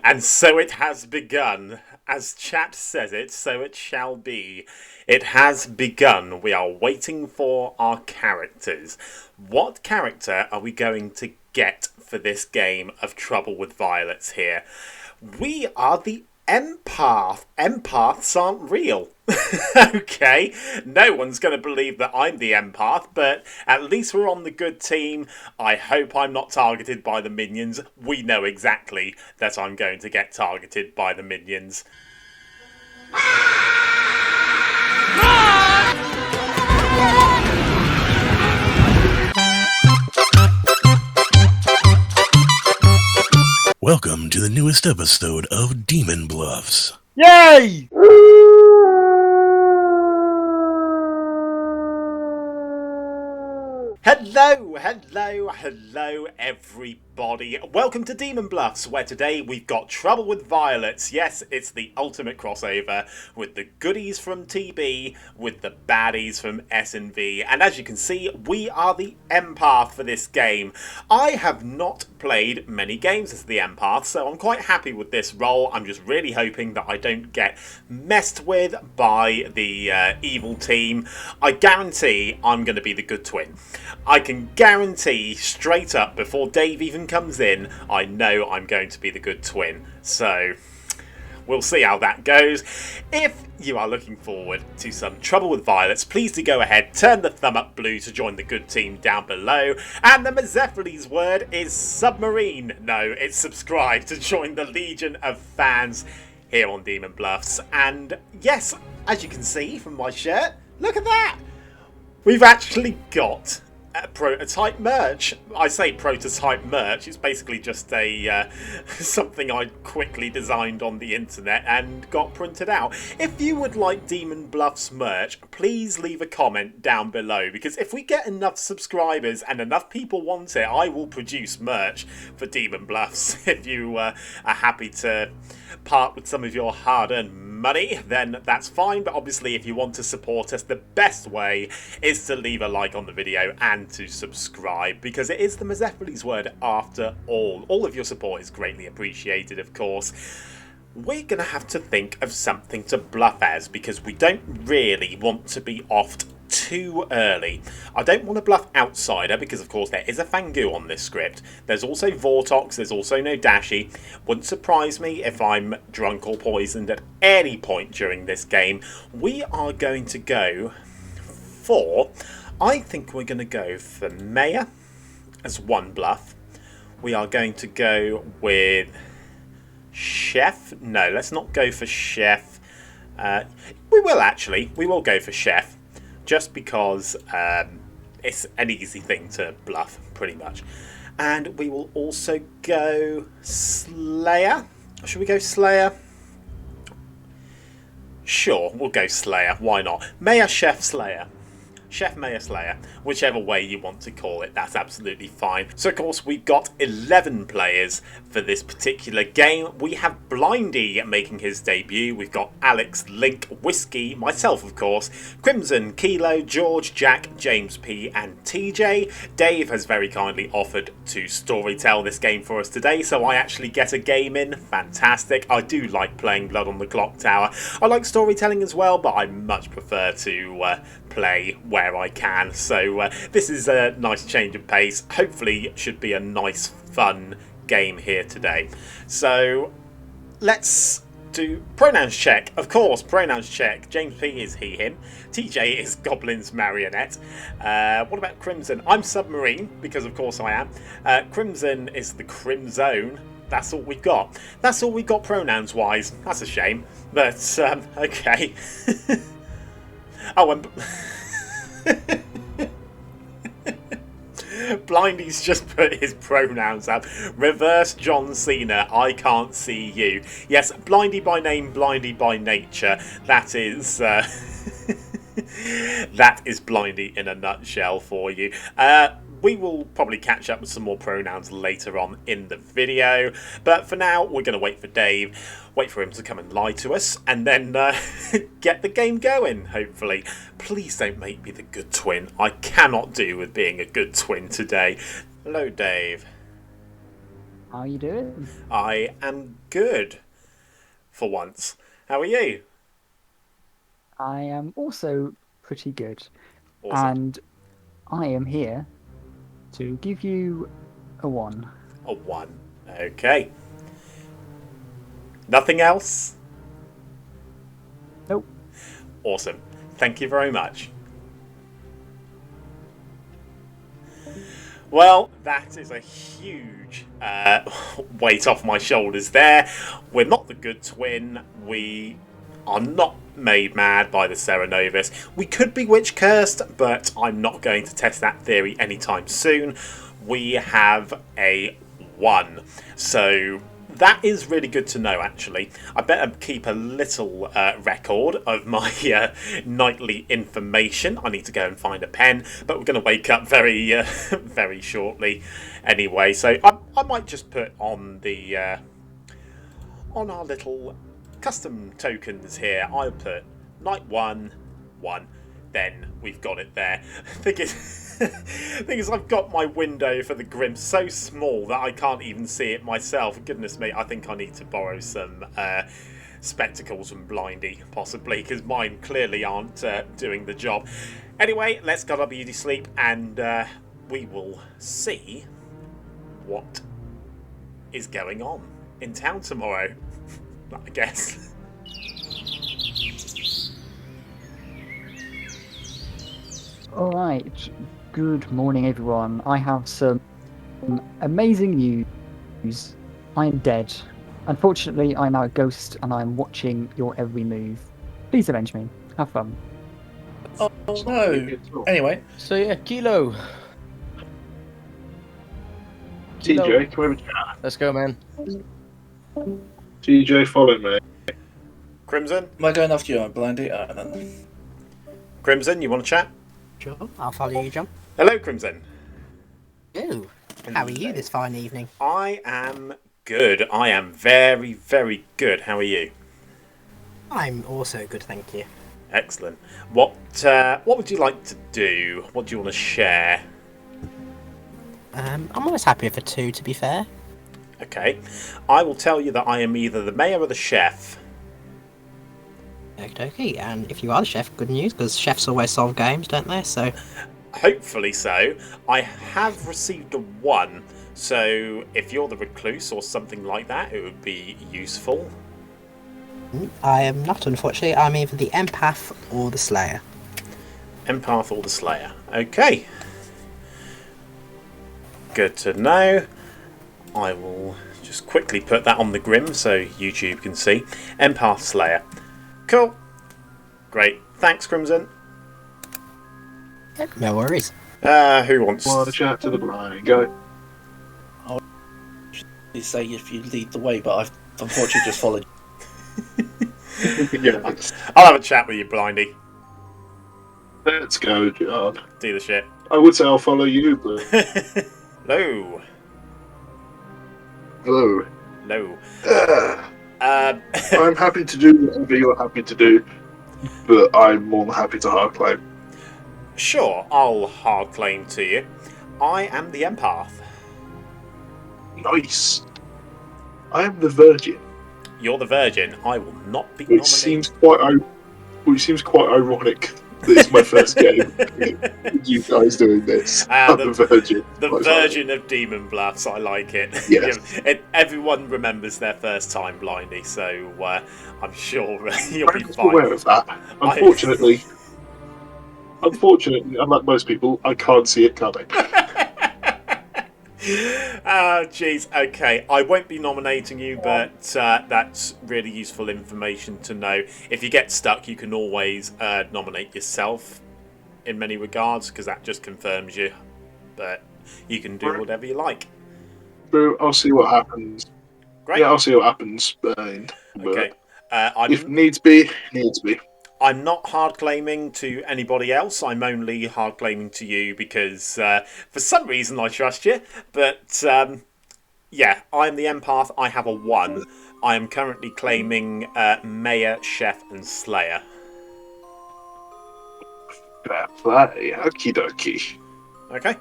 And so it has begun. As chat says it, so it shall be. It has begun. We are waiting for our characters. What character are we going to get for this game of Trouble with Violets here? We are the Empath. Empaths aren't real. Okay, no one's going to believe that I'm the empath, but at least we're on the good team. I hope I'm not targeted by the minions. We know exactly that I'm going to get targeted by the minions. Welcome to the newest episode of Demon Bluffs. Yay! Hello, everybody. Welcome to Demon Bluffs, where today we've got Trouble with Violets. Yes, it's the ultimate crossover with the goodies from TB, with the baddies from S&V. And as you can see, we are the Empath for this game. I have not played many games as the Empath, so I'm quite happy with this role. I'm just really hoping that I don't get messed with by the evil team. I guarantee I'm going to be the good twin. I can guarantee straight up before Dave even comes in, I know I'm going to be the good twin. So we'll see how that goes. If you are looking forward to some Trouble with Violets, please do go ahead, turn the thumb up blue to join the good team down below. And the Mazephyles word is submarine. No, it's subscribe to join the legion of fans here on Demon Bluffs. And yes, as you can see from my shirt, look at that. We've actually got prototype merch. I say prototype merch, it's basically just a something I quickly designed on the internet and got printed out. If you would like Demon Bluffs merch, please leave a comment down below, because if we get enough subscribers and enough people want it, I will produce merch for Demon Bluffs. If you are happy to part with some of your hard-earned money, then that's fine. But obviously, if you want to support us, the best way is to leave a like on the video and to subscribe, because it is the Mazephyles word after all. All of your support is greatly appreciated, of course. We're going to have to think of something to bluff as, because we don't really want to be offed too early. I don't want to bluff outsider, because of course there is a Fangu on this script. There's also Vortox, there's also no Dashi. Wouldn't surprise me if I'm drunk or poisoned at any point during this game. We are going to go for, I think we're going to go for Mayor as one bluff. We are going to go with Chef. No, let's not go for Chef. We will go for Chef, just because it's an easy thing to bluff, pretty much. And we will also go Slayer. Should we go Slayer? Sure, we'll go Slayer. Why not? Mayor, Chef, Slayer. Chef, Mayor, Slayer. Whichever way you want to call it, that's absolutely fine. So, of course, we've got 11 players for this particular game. We have Blindy making his debut. We've got Alex, Link, Whiskey, myself, of course, Crimson, Kilo, George, Jack, James P, and TJ. Dave has very kindly offered to storytell this game for us today, so I actually get a game in. Fantastic. I do like playing Blood on the Clocktower. I like storytelling as well, but I much prefer to play where I can. So this is a nice change of pace. Hopefully should be a nice fun game here today. So let's do pronouns check. Of course, pronouns check. James P is he, him. TJ is Goblin's marionette. What about Crimson? I'm submarine, because of course I am. Crimson is the Crimzone. That's all we've got. That's all we've got pronouns wise. That's a shame. But okay. Oh, and Blindy's just put his pronouns up. Reverse John Cena, I can't see you. Yes, Blindy by name, Blindy by nature. That is that is Blindy in a nutshell for you. We will probably catch up with some more pronouns later on in the video. But for now, we're going to wait for Dave, wait for him to come and lie to us, and then get the game going, hopefully. Please don't make me the good twin. I cannot do with being a good twin today. Hello, Dave. How are you doing? I am good, for once. How are you? I am also pretty good, Awesome. and I am here to give you a one. A 1. Okay. Nothing else? Nope. Awesome. Thank you very much. Well, that is a huge weight off my shoulders there. We're not the good twin. We are not made mad by the Serenovus. We could be witch cursed, but I'm not going to test that theory anytime soon. We have a 1. So that is really good to know, actually. I better keep a little record of my nightly information. I need to go and find a pen, but we're going to wake up very, very shortly anyway. So I might just put on the on our little custom tokens here. I'll put night 1, 1. Then we've got it there. Thing is, I've got my window for the Grim so small that I can't even see it myself. Goodness me, I think I need to borrow some spectacles from Blindy, possibly, because mine clearly aren't doing the job. Anyway, let's get our beauty sleep, and we will see what is going on in town tomorrow, I guess. All right. Good morning, everyone. I have some amazing news. I am dead. Unfortunately, I'm now a ghost, and I'm watching your every move. Please avenge me. Have fun. Oh no. Anyway, So yeah, Kilo. TJ, can we have a chat? Let's go, man. TJ, follow me. Crimson? am I going after you, Blindy? I don't know. Crimson, you want to chat? Sure, I'll follow you, John. Hello, Crimson. Ooh, how are you this fine evening? I am good. I am very, very good. How are you? I'm also good, thank you. Excellent. What would you like to do? What do you want to share? I'm always happy for 2, to be fair. Okay. I will tell you that I am either the mayor or the chef. Okay, and if you are the chef, good news, because chefs always solve games, don't they? So, Hopefully so. I have received a 1, so if you're the recluse or something like that, it would be useful. I am not, unfortunately. I'm either the empath or the slayer. Empath or the Slayer. Okay. Good to know. I will just quickly put that on the Grim so YouTube can see. Empath Slayer. Cool. Great. Thanks, Crimson. No worries. Who wants... Want to chat to the blind? Go. You say if you lead the way, but I've unfortunately just followed. Yeah, I'll have a chat with you, Blindy. let's go, John. Do the shit. I would say I'll follow you, but Hello. hello. No. I'm happy to do whatever you're happy to do, but I'm more than happy to hard claim. Sure, I'll hard claim to you. I am the Empath. Nice. I am the Virgin, You're the Virgin. I will not be which seems quite ironic that it's my first game with you guys doing this. I'm the Virgin. The Quite Virgin of Demon Bluffs. I like it. Yes. Everyone remembers their first time, Blindy, so I'm sure you'll funny. be I'm fine. aware of that. Unfortunately, unlike most people, I can't see it coming. Jeez. Okay, I won't be nominating you, but that's really useful information to know. If you get stuck, you can always nominate yourself in many regards, because that just confirms you. But you can do whatever you like. True, I'll see what happens. Great. Yeah, I'll see what happens. But Okay. if needs be, needs be. I'm not hard claiming to anybody else. I'm only hard claiming to you because for some reason I trust you. But yeah, I'm the Empath. I have a 1. I am currently claiming Mayor, Chef, and Slayer. Fair play. Okie dokie. Okay,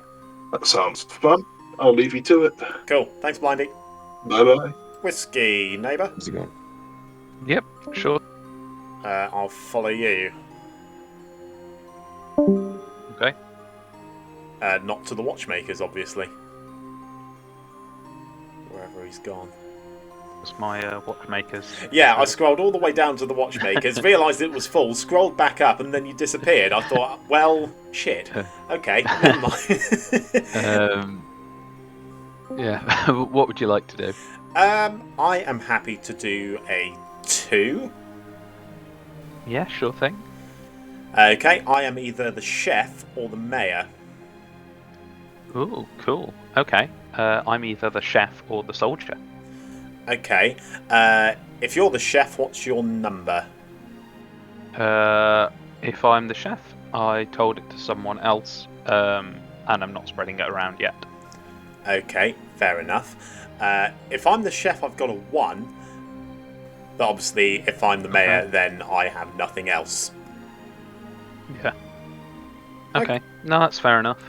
That sounds fun. I'll leave you to it. cool. Thanks, Blindy. Bye-bye. Whiskey, neighbour. Where's he gone? Yep, sure. I'll follow you. Okay. Not to the watchmakers, obviously. Wherever he's gone. That's my watchmakers. Yeah, I scrolled all the way down to the watchmakers, realised it was full, scrolled back up, and then you disappeared. I thought, well, shit. Okay, never mind. Yeah, what would you like to do? I am happy to do a 2. Yeah, sure thing. Okay, I am either the chef or the mayor. Ooh, cool. Okay. I'm either the chef or the soldier. Okay, if you're the chef, what's your number? If I'm the chef, I told it to someone else, and I'm not spreading it around yet. Okay, fair enough. If I'm the chef, I've got a 1. But obviously, if I'm the mayor, then I have nothing else. Yeah. Okay. No, that's fair enough.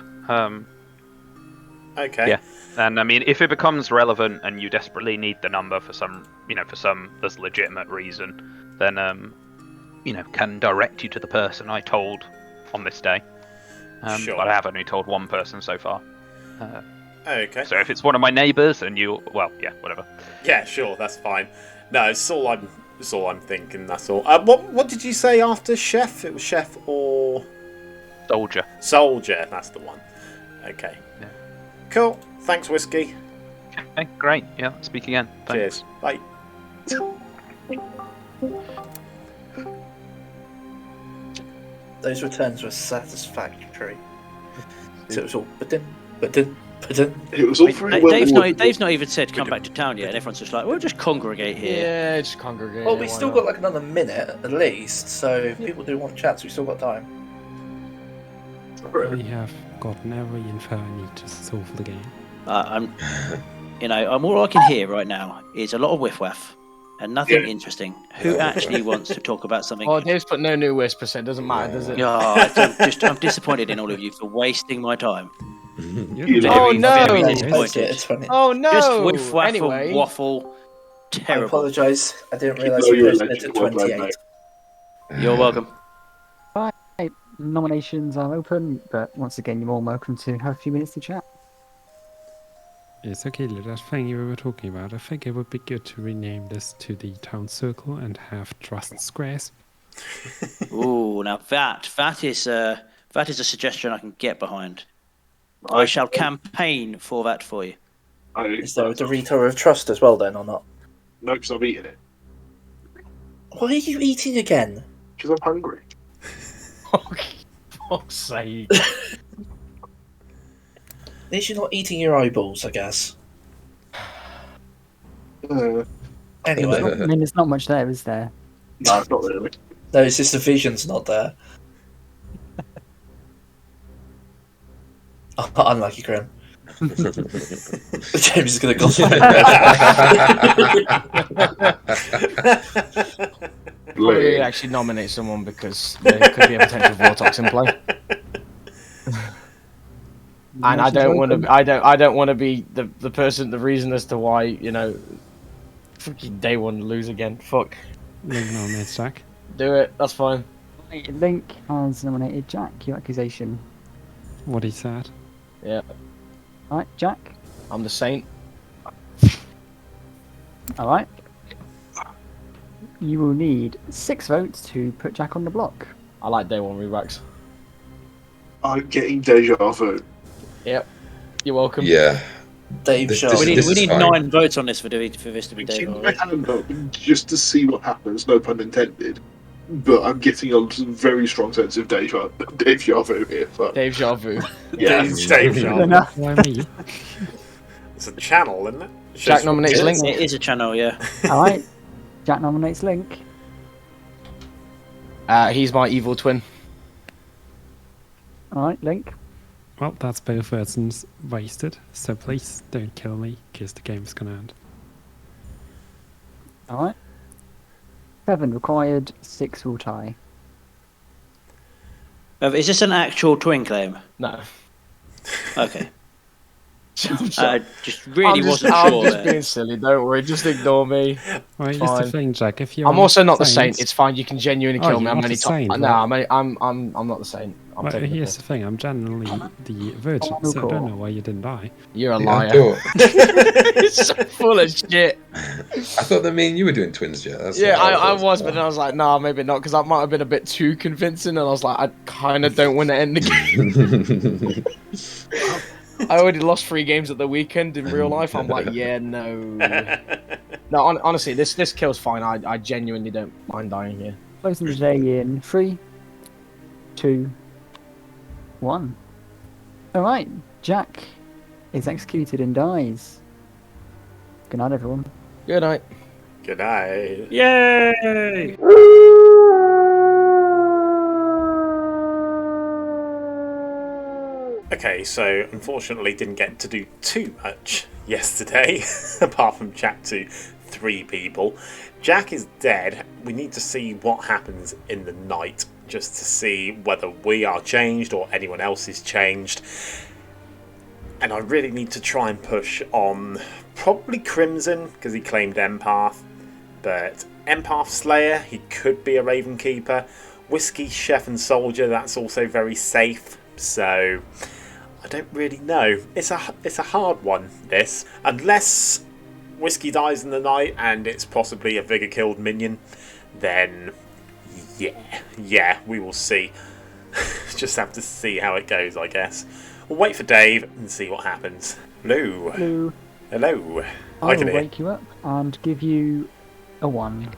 Okay. Yeah. And I mean, if it becomes relevant and you desperately need the number for some, there's legitimate reason, then, can direct you to the person I told on this day. Sure. But I have only told one person so far. Okay. So if it's one of my neighbours and whatever. Yeah, sure, that's fine. No, it's all I'm thinking. That's all. What did you say after chef? It was chef or Soldier. Soldier. That's the one. Okay. Yeah. Cool. Thanks, Whiskey. Okay, great. Yeah, speak again. Thanks. Cheers. Bye. Those returns were satisfactory. So it was all but It was all very well ordered. Dave's not even said come back to town yet, and everyone's just like, we'll just congregate here. Yeah, just congregate. Well, we still got like another minute at least, so if people do want chats, we still got time. I have gotten every info I need to solve the game. I'm all I can hear right now is a lot of whiff waff and nothing interesting. Who actually wants to talk about something? Oh, Dave's put no new whisper, so it doesn't matter, does it? I'm disappointed in all of you for wasting my time. Oh no! Very disappointed. It's funny. Oh no! Just whiff waff Anyway. and waffle. I Terrible. apologise. I didn't Keep realise low you your posted it alleged at word, 28. mate. You're welcome. Nominations are open, but once again, you're all welcome to have a few minutes to chat. It's okay, that thing you were talking about. I think it would be good to rename this to the town circle and have trust squares. Ooh, now that is a suggestion I can get behind. I shall campaign for that for you. Is there a Dorito of trust as well then, or not? No, because I'm eating it. Why are you eating again? Because I'm hungry. For fuck's sake. At least you're not eating your eyeballs, I guess. Anyway, I mean, there's not much there, is there? No, it's not really. no, it's just the vision's not there. Unlucky, Grim. James is going to gossip. Probably actually nominate someone because there could be a potential vortex in play. And I don't want to. I don't want to be the person, the reason as to why fucking day one lose again. Fuck. Link nominates Jack. Do it. That's fine. Link has nominated Jack. Your accusation. What he said. Yeah. All right, Jack. I'm the saint. All right. You will need 6 votes to put Jack on the block. I like day one rebacks. I'm getting deja vu. Yep. You're welcome. Yeah. Dave Shaw. We need 9 votes on this for this to be Dave. Keep my hand up just to see what happens, no pun intended. But I'm getting a very strong sense of deja vu here. So. Dave Javu. Yeah, Dave Shaw. Enough. Why me? It's a channel, isn't it? Jack nominates Link. It is a channel, yeah. All right. Jack nominates Link. He's my evil twin. All right, Link. Well, that's both versions wasted, so please don't kill me, because the game's gonna end. All right. 7 required. 6 will tie. Is this an actual twin claim? No. Okay. Just really wasn't I'm sure just there. being silly. Don't worry. Just ignore me. Well, It's here's the fine. thing, Jack. If you I'm also not the saint. It's fine. You can genuinely Oh, kill me. you're I'm not only the saint, No, well- I'm not the saint. I'm Well, taking the here's piss. the thing. I'm generally the virgin, Oh, so I don't cool. know why you didn't die. You're a Yeah, I liar. thought, It's so full of shit. I thought that me and you were doing twins, yeah. That's Yeah, what I thought. was, but then I was like, nah, maybe not, because that might have been a bit too convincing, and I was like, I kind of don't want to end the game. I already lost 3 games at the weekend in real life. I'm like, yeah, no. No, honestly, this kill's fine. I genuinely don't mind dying here. Closing the day in 3, 2, 1. Alright, Jack is executed and dies. Good night, everyone. Good night. Good night. Yay! Okay, so unfortunately didn't get to do too much yesterday, apart from chat to 3 people. Jack is dead. We need to see what happens in the night, just to see whether we are changed or anyone else is changed. And I really need to try and push on probably Crimson, because he claimed Empath. But Empath Slayer, he could be a Raven Keeper. Whiskey, Chef and Soldier, that's also very safe. So I don't really know. It's a hard one, this. Unless Whiskey dies in the night and it's possibly a Vigor killed minion, then yeah, we will see. Just have to see how it goes, I guess. We'll wait for Dave and see what happens. Hello. Hello. Hello. I can will hear. wake you up and give you a 1.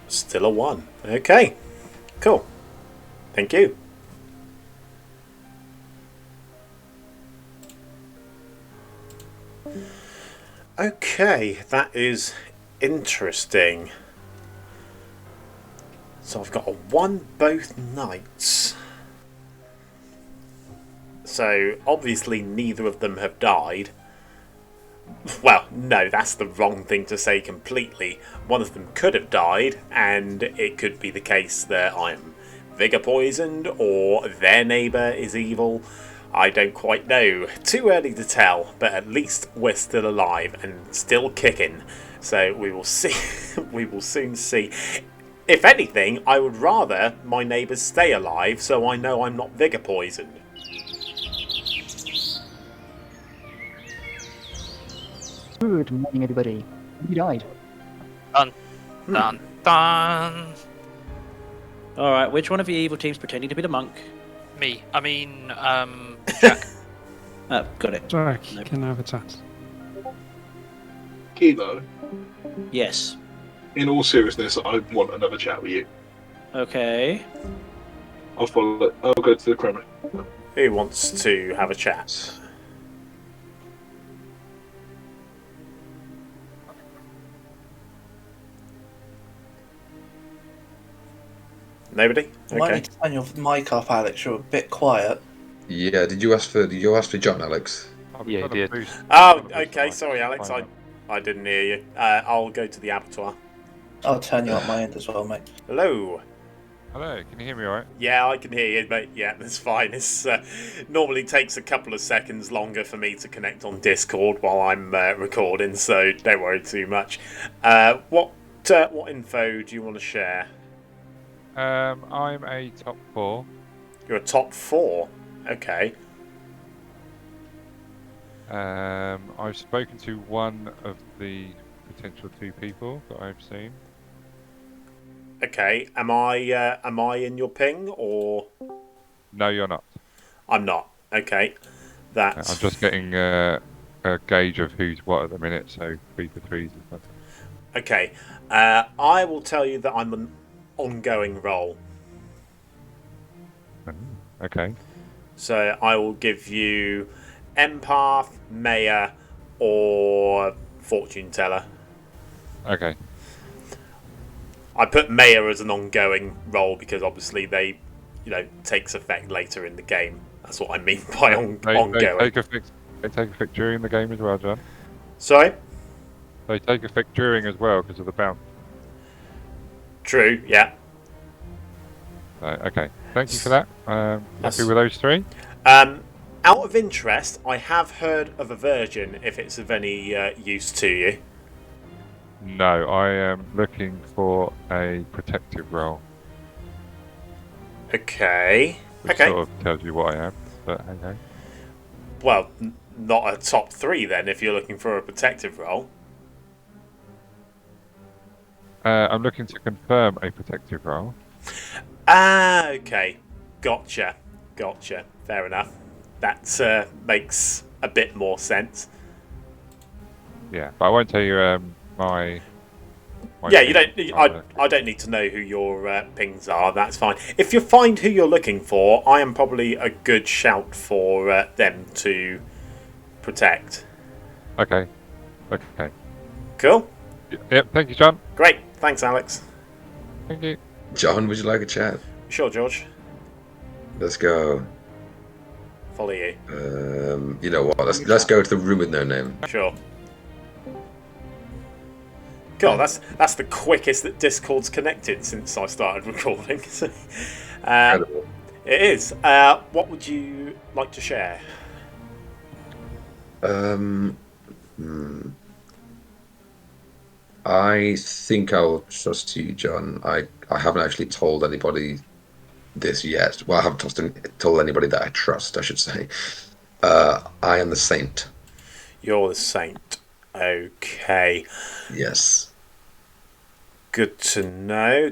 Still a 1. Okay. Cool. Thank you. Okay, that is interesting. So I've got a 1 both nights. So obviously neither of them have died. Well, no, that's the wrong thing to say completely. One of them could have died, and it could be the case that I'm Vigor poisoned, or their neighbour is evil. I don't quite know. Too early to tell, but at least we're still alive and still kicking. So we will see. We will soon see. If anything, I would rather my neighbours stay alive, so I know I'm not Vigor poisoned. Good morning, everybody. You died. Dun, dun, dun. Alright, which one of your evil teams pretending to be the monk? Me. I mean, Jack. Got it. Jack, can I have a chat? Kilo, Yes. in all seriousness, I want another chat with you. Okay. I'll follow it. I'll go to the Kremlin. Who wants to have a chat? Nobody? You might Okay. need to turn your mic up, Alex. You're a bit quiet. Yeah, did you ask for John, Alex? Yeah, he did. Oh, okay. Sorry, Alex. I didn't hear you. I'll go to the abattoir. I'll turn you up my end as well, mate. Hello. Hello, can you hear me all right? Yeah, I can hear you, mate. Yeah, that's fine. It's normally takes a couple of seconds longer for me to connect on Discord while I'm recording, so don't worry too much. What info do you want to share? I'm a top 4. You're a top 4. Okay. I've spoken to one of the potential 2 people that I've seen. Okay. Am I in your ping or? No, you're not. I'm not. Okay. That's. I'm just getting a gauge of who's what at the minute, so 3 for 3s and stuff. Okay. I will tell you that I'm an ongoing role. Okay. So I will give you Empath, Mayor, or Fortune Teller. Okay. I put Mayor as an ongoing role because obviously they, takes effect later in the game. That's what I mean by ongoing. They take effect during the game as well, John. Sorry? They take effect during as well because of the bounce. True, yeah. Okay. Thank you for that. Happy with those 3? Out of interest, I have heard of a version, if it's of any use to you. No, I am looking for a protective role. Okay. Which sort of tells you what I am, but hey. Well, not a top 3 then, if you're looking for a protective role. I'm looking to confirm a protective role. Ah, okay. Gotcha. Fair enough. That makes a bit more sense. Yeah, but I won't tell you my yeah, you don't. I don't need to know who your pings are. That's fine. If you find who you're looking for, I am probably a good shout for them to protect. Okay. Cool. Yep. Thank you, John. Great. Thanks, Alex. Thank you. John, would you like a chat? Sure, George. Let's go. Follow you. You know what? Let's go to the room with no name. Sure. God, that's the quickest that Discord's connected since I started recording. It is. What would you like to share? I think I'll trust you, John. I haven't actually told anybody this yet. Well, I haven't told anybody that I trust, I should say. I am the Saint. You're the Saint. Okay. Yes. Good to know.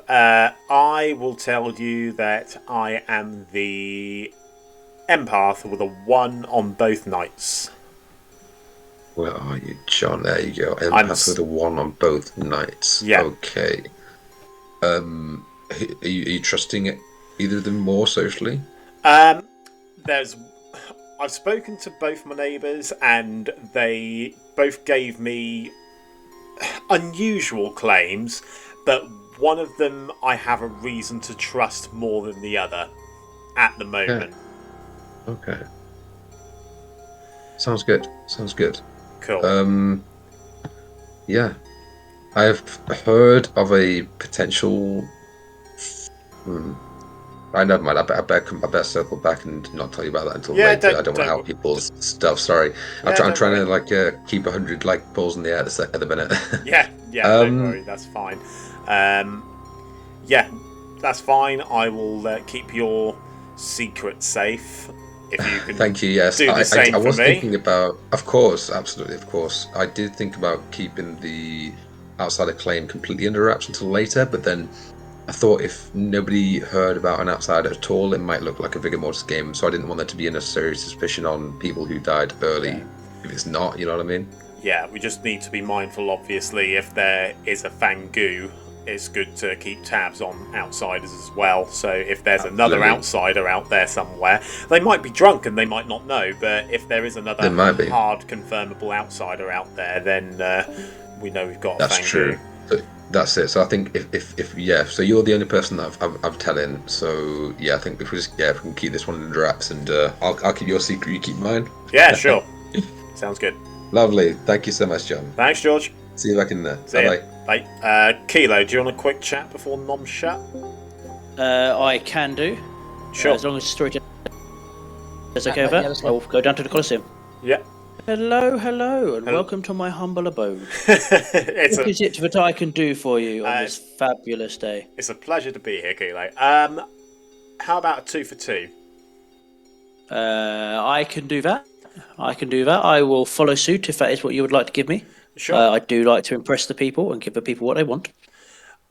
I will tell you that I am the Empath with a 1 on both nights. Where are you, John? There you go. Empath with a 1 on both nights. Yeah. Okay. Are you trusting either of them more socially? I've spoken to both my neighbours, and they both gave me unusual claims, but one of them I have a reason to trust more than the other at the moment. Okay. Sounds good. Cool. Yeah. I have heard of a potential. I never mind. I better circle back and not tell you about that until later. I don't want to help people's stuff. Sorry. I'm trying to keep 100 balls in the air at the minute. Yeah. Don't worry. That's fine. Yeah, that's fine. I will keep your secret safe. If you can. Thank you. Yes, do the same I was for me. thinking about. Of course, absolutely, of course. I did think about keeping the outsider claim completely under wraps until later, but then I thought if nobody heard about an outsider at all, it might look like a vigor mortis game. So I didn't want there to be a necessary suspicion on people who died early. If it's not, you know what I mean? Yeah, we just need to be mindful. Obviously, if there is a Fangu, it's good to keep tabs on outsiders as well. So if there's another outsider out there somewhere, they might be drunk and they might not know, but if there is another hard confirmable outsider out there, then we know we've got a Fangu. That's true. That's it. So I think if so you're the only person that I'm telling. So yeah, I think if we can keep this one under wraps, and I'll keep your secret, you keep mine. Yeah, sure. Sounds good. Lovely. Thank you so much, John. Thanks, George. See you back in there. Bye. Bye. Kilo, do you want a quick chat before Nom shut? I can do. Sure. As long as Storyteller is okay with that, I'll go down to the Colosseum. Yeah. Hello, and welcome to my humble abode. What is it that I can do for you on this fabulous day? It's a pleasure to be here, Kilo. How about a 2 for 2? I can do that. I will follow suit if that is what you would like to give me. Sure. I do like to impress the people and give the people what they want.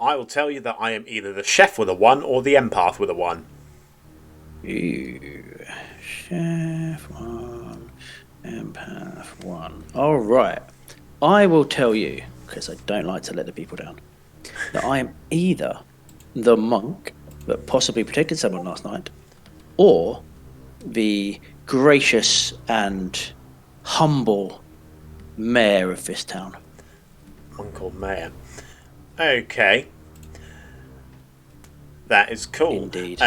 I will tell you that I am either the chef with a 1 or the empath with a 1. Chef 1, empath 1. All right. I will tell you, because I don't like to let the people down, that I am either the monk that possibly protected someone last night, or the gracious and humble mayor of this town. One called Mayor. Okay. That is cool. Indeed.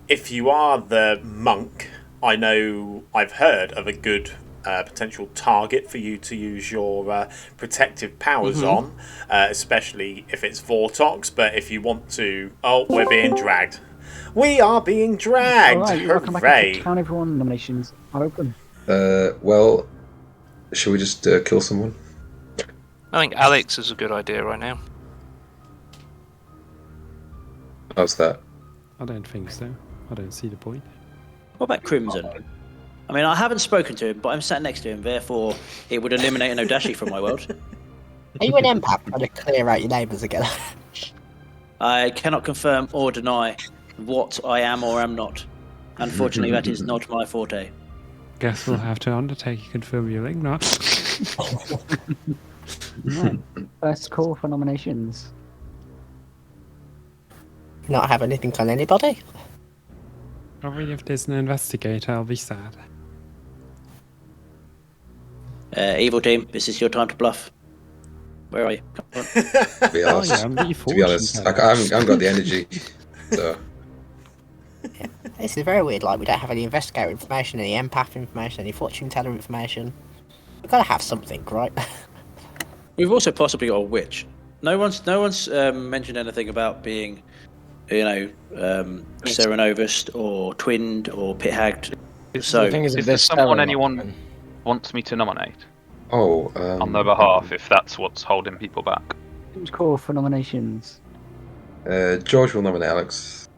If you are the monk, I know I've heard of a good potential target for you to use your protective powers on, especially if it's Vortox, but if you want to... Oh, we're being dragged. We are being dragged. Alright, welcome back to Hooray. Town, everyone. Nominations are open. Well, should we just kill someone? I think Alex is a good idea right now. How's that? I don't think so. I don't see the point. What about Crimson? I mean, I haven't spoken to him, but I'm sat next to him, therefore it would eliminate an Odashi from my world. Are you an empath trying to clear out your neighbours again? I cannot confirm or deny what I am or am not. Unfortunately, that is not my forte. Guess we'll have to Undertaker confirm your link now. Right. First call for nominations. Not have anything on anybody? Probably if there's an investigator, I'll be sad. Evil team, this is your time to bluff. Where are you? Come on. To be honest, I haven't got the energy. So. Yeah. This is very weird. Like, we don't have any investigator information, any empath information, any fortune teller information. We've got to have something, right? We've also possibly got a witch. No one's mentioned anything about being, Serenovist or twinned or pit hagged. So is there someone anyone wants me to nominate? Oh, on their behalf, if that's what's holding people back. First call for nominations. George will nominate Alex.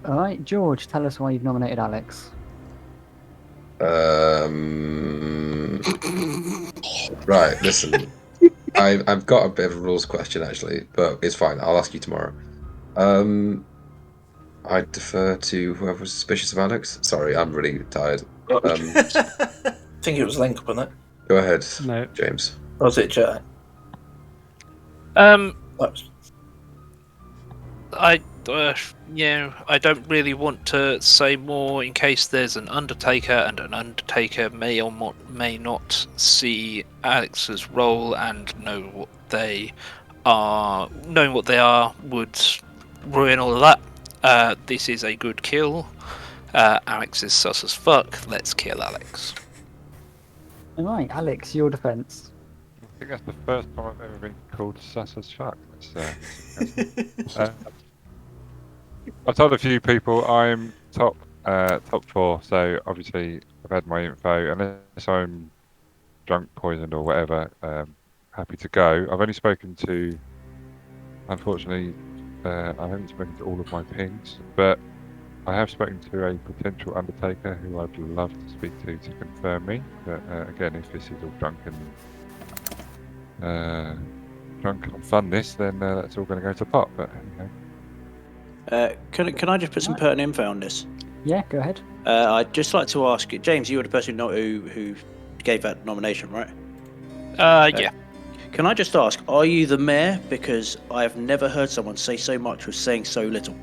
Alright, George, tell us why you've nominated Alex. Right, listen. I've got a bit of a rules question actually, but it's fine. I'll ask you tomorrow. I defer to whoever was suspicious of Alex. Sorry, I'm really tired. I think it was Link, wasn't it? Go ahead, no. James. Or was it Jack? I don't really want to say more in case there's an Undertaker, and an Undertaker may or may not see Alex's role and know what they are. Knowing what they are would ruin all of that. This is a good kill. Alex is sus as fuck. Let's kill Alex. Alright, Alex, your defense. I think that's the first time I've ever been called sus as fuck. I've told a few people I'm top 4, so obviously I've had my info. Unless I'm drunk, poisoned, or whatever, happy to go. I've only spoken to, unfortunately, I haven't spoken to all of my pings, but I have spoken to a potential Undertaker who I'd love to speak to confirm me. But again, if this is all drunk and funness, then that's all going to go to pot. But Can I just put some pertinent info on this? Yeah, go ahead. I'd just like to ask, James, you were the person who gave that nomination, right? Yeah. Can I just ask, are you the mayor? Because I've never heard someone say so much with saying so little.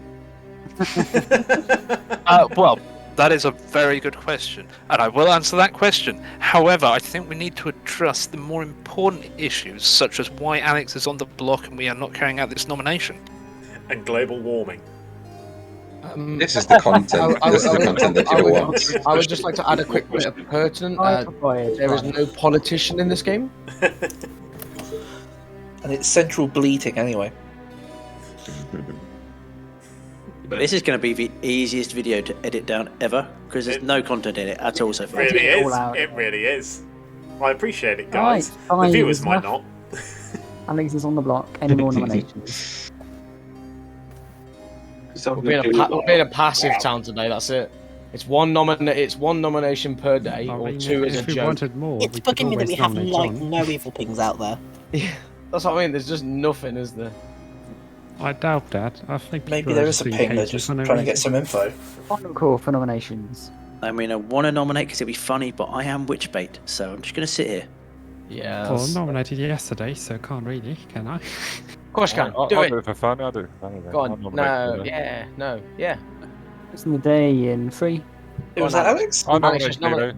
Well, that is a very good question, and I will answer that question. However, I think we need to address the more important issues, such as why Alex is on the block and we are not carrying out this nomination. And global warming. This is the content. This is the content that people want. I would just like to add a quick bit of pertinent. There is no politician in this game. And it's central bleating anyway. This is going to be the easiest video to edit down ever, because there's no content in it at all so far. It really is. It really is. I appreciate it, guys. Right, the viewers might not. Alex is on the block. Any more nominations? We're being a passive town today. That's it. It's one nomination per day, or two as a if we joke. wanted more, It's we could bugging me that always we have nominate like John. no evil pings out there. Yeah, that's what I mean. There's just nothing, is there? I doubt that. I think Maybe people there are is a being ping, they're cages just for no trying to get reason. some info. Final call for nominations. I mean, I want to nominate because it'd be funny, but I am witch bait, so I'm just going to sit here. Yeah. Well, nominated yesterday, so can't really, can I? Of course, you can. I'll Do it. do it for fun. I'll do it for fun. Go I'll on. nominate No. Kilo. Yeah. No. Yeah. It's in the day in 3. Who was that, Alex? I'll Alex, nominate just nominate-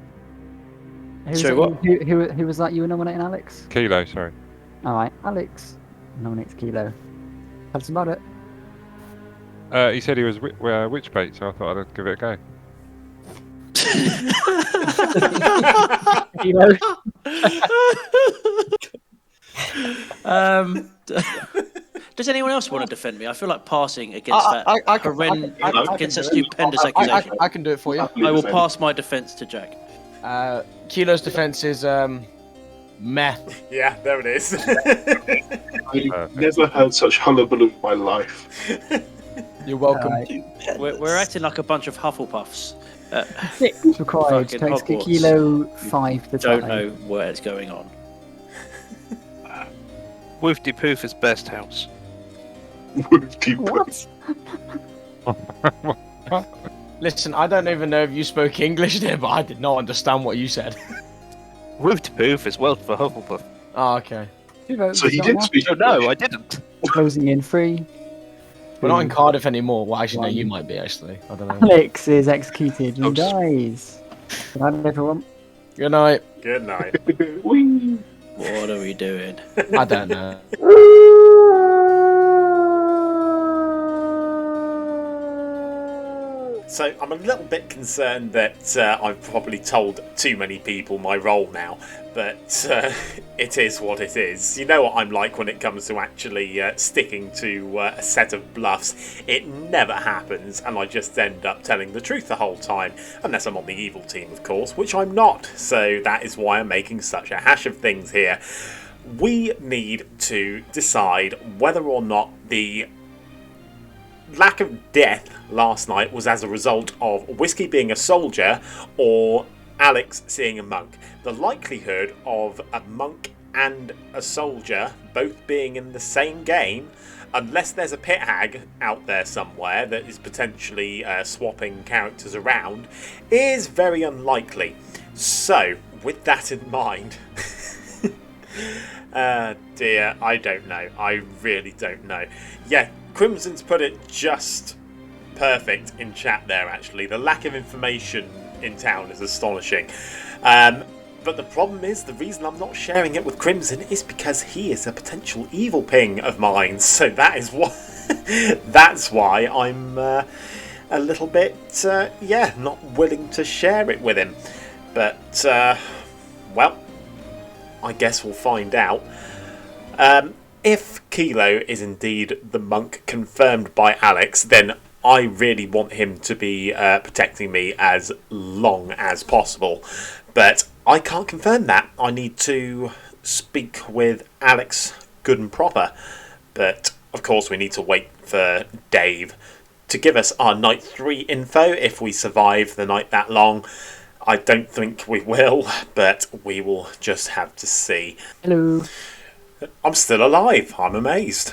Kilo. Sorry, what? Who was that you were nominating, Alex? Kilo, sorry. Alright, Alex nominates Kilo. Tell us about it. He said he was witch bait, so I thought I'd give it a go. Kilo. Does anyone else want to defend me? I feel like passing against against that stupendous accusation. I can do it for you. I will pass my defence to Jack. Kilo's defence is meh. Yeah, there it is. I've never heard such hullabaloo in my life. You're welcome. We're acting like a bunch of Hufflepuffs. 6 required. Takes Kilo 5 the time. Don't know what's going on. Woofty Poof is best house. What? Listen, I don't even know if you spoke English there, but I did not understand what you said. Woofty Poof is Welsh for Hufflepuff. Oh, okay. So he did speak. No, I didn't. Closing in 3. We're not in Cardiff anymore. Well, actually, no, you might be, actually. I don't know. Alex is executed and dies. Good night, everyone. Good night. Good night. What are we doing? I don't know. So I'm a little bit concerned that I've probably told too many people my role now, but it is what it is. You know what I'm like when it comes to actually sticking to a set of bluffs. It never happens, and I just end up telling the truth the whole time, unless I'm on the evil team, of course, which I'm not. So that is why I'm making such a hash of things here. We need to decide whether or not the lack of death last night was as a result of Whiskey being a soldier or Alex seeing a monk. The likelihood of a monk and a soldier both being in the same game, unless there's a pit hag out there somewhere that is potentially swapping characters around, is very unlikely. So, with that in mind, dear, I don't know. I really don't know. Yeah, Crimson's put it just perfect in chat there, actually. The lack of information in town is astonishing. But the problem is, the reason I'm not sharing it with Crimson is because he is a potential evil ping of mine. So that is why, that's why I'm a little bit, not willing to share it with him. But, well, I guess we'll find out. If Kilo is indeed the monk confirmed by Alex, then I really want him to be protecting me as long as possible. But I can't confirm that. I need to speak with Alex good and proper. But, of course, we need to wait for Dave to give us our night 3 info if we survive the night that long. I don't think we will, but we will just have to see. Hello. I'm still alive. I'm amazed.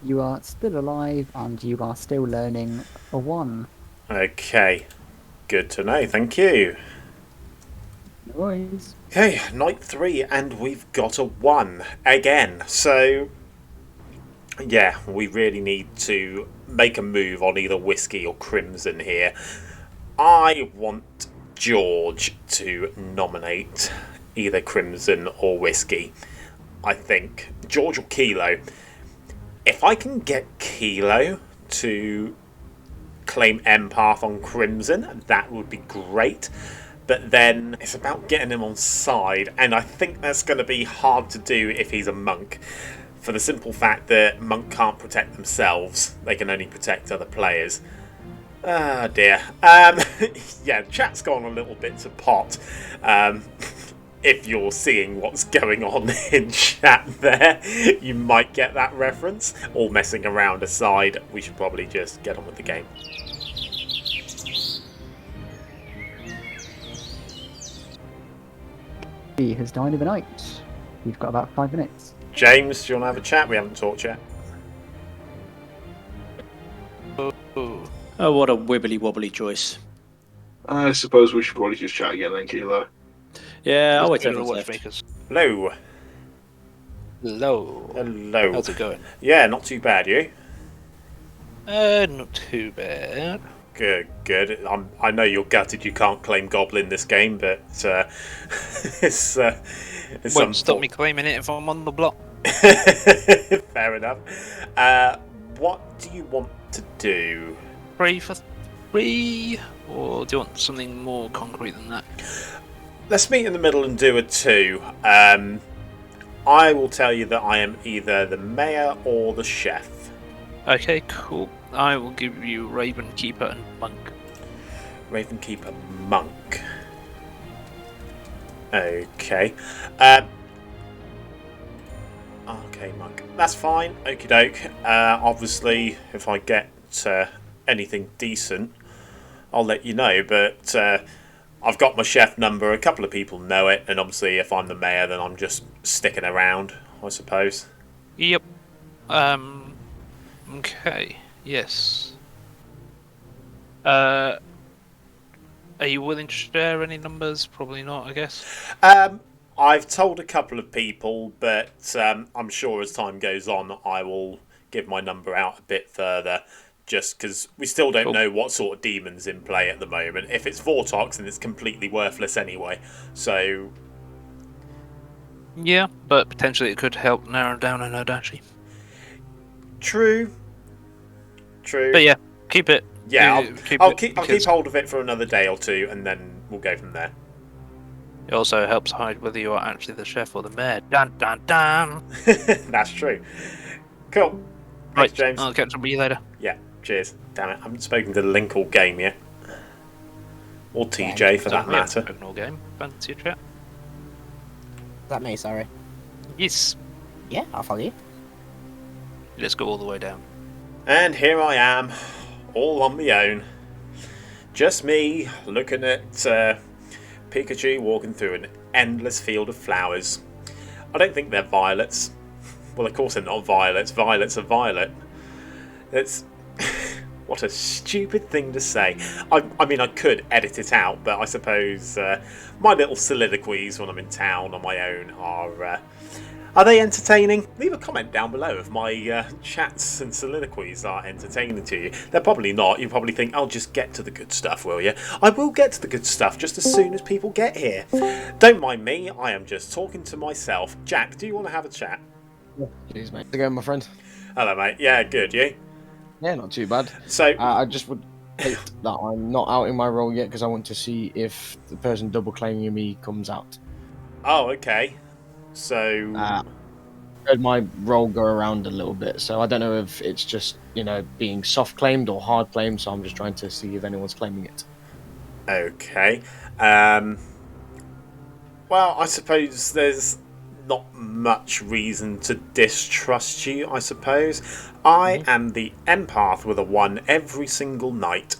You are still alive and you are still learning a 1. Okay. Good to know. Thank you. No worries. Okay, night 3 and we've got a 1 again. So, yeah, we really need to make a move on either Whiskey or Crimson here. I want George to nominate either Crimson or Whiskey. I think George or Kilo. If I can get Kilo to claim Empath on Crimson, that would be great. But then it's about getting him on side, and I think that's going to be hard to do if he's a monk. For the simple fact that monk can't protect themselves, they can only protect other players. Ah, dear. Yeah, chat's gone a little bit to pot. If you're seeing what's going on in chat there, you might get that reference. All messing around aside, we should probably just get on with the game. He has died of the night. You've got about 5 minutes. James, do you want to have a chat? We haven't talked yet. Oh, what a wibbly wobbly choice. I suppose we should probably just chat again then, Kilo. Yeah, I'll wait till till the everyone's left. watchmakers. Hello. Hello. Hello. How's it going? Yeah, not too bad, you? Not too bad. Good, good. I know you're gutted you can't claim Goblin this game, but it's Won't stop me claiming it if I'm on the block. Fair enough. What do you want to do? 3 for 3? Or do you want something more concrete than that? Let's meet in the middle and do a 2. I will tell you that I am either the mayor or the chef. Okay, cool. I will give you Raven Keeper and Monk. Raven Keeper, Monk. Okay. Okay, Monk. That's fine. Okie doke. Obviously, if I get anything decent, I'll let you know. But I've got my chef number. A couple of people know it, and obviously, if I'm the mayor, then I'm just sticking around, I suppose. Yep. Okay. Yes. Are you willing to share any numbers? Probably not, I guess. I've told a couple of people, but I'm sure as time goes on, I will give my number out a bit further. Just because we still don't know what sort of demon's in play at the moment. If it's Vortox, then it's completely worthless anyway. So. Yeah, but potentially it could help narrow down an Odashi. True. But yeah, keep it. Yeah, I'll keep hold of it for another day or two, and then we'll go from there. It also helps hide whether you are actually the chef or the mayor. Dun dun dun. That's true. Cool. Thanks, Right, James. I'll catch up with you later. Yeah. Cheers. Damn it, I haven't spoken to Link all game yet. Or TJ for that matter. Spoken all game. Fancy a chat? Is that me, sorry? Yes. Yeah, I'll follow you. Let's go all the way down. And here I am, all on my own. Just me, looking at Pikachu walking through an endless field of flowers. I don't think they're violets. Well, of course they're not violets. Violets are violet. It's... What a stupid thing to say. I mean, I could edit it out, but I suppose my little soliloquies when I'm in town on my own are they entertaining? Leave a comment down below if my chats and soliloquies are entertaining to you. They're probably not. You probably think, I'll just get to the good stuff, will you? I will get to the good stuff just as soon as people get here. Don't mind me, I am just talking to myself. Jack, do you want to have a chat? Cheers, mate. Again, my friend. Hello, mate. Yeah, good. You? Yeah, not too bad. So I just would hate that I'm not out in my role yet because I want to see if the person double claiming me comes out. Oh, okay. So I heard my role go around a little bit, so I don't know if it's just, you know, being soft claimed or hard claimed, so I'm just trying to see if anyone's claiming it. Okay. Well, I suppose there's not much reason to distrust you, I suppose. I am the Empath with a 1 every single night.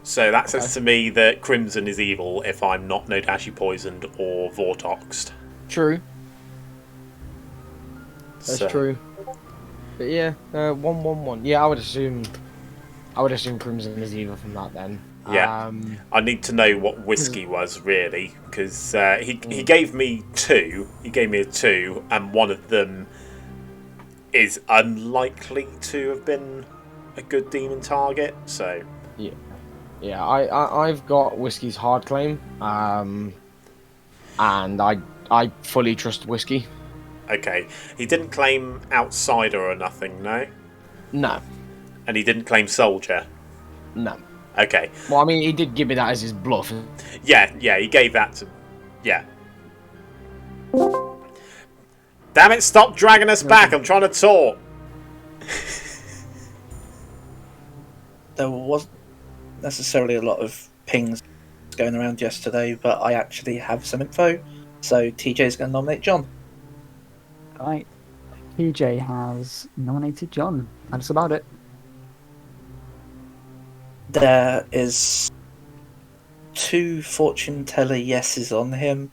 So that says to me that Crimson is evil if I'm not Nodashi poisoned or Vortoxed. True. That's true. But yeah, 1-1-1. Yeah, I would assume Crimson is evil from that then. Yeah, I need to know what whiskey was really, because he gave me 2. He gave me a 2, and one of them is unlikely to have been a good demon target. So yeah, I've got whiskey's hard claim, and I fully trust whiskey. Okay, he didn't claim outsider or nothing, no. No. And he didn't claim soldier. No. Okay. Well, I mean, he did give me that as his bluff. Yeah, he gave that to... Yeah. Damn it, stop dragging us back, I'm trying to talk! There wasn't necessarily a lot of pings going around yesterday, but I actually have some info, so TJ's going to nominate John. Right. TJ has nominated John. That's about it. There is 2 fortune teller yeses on him,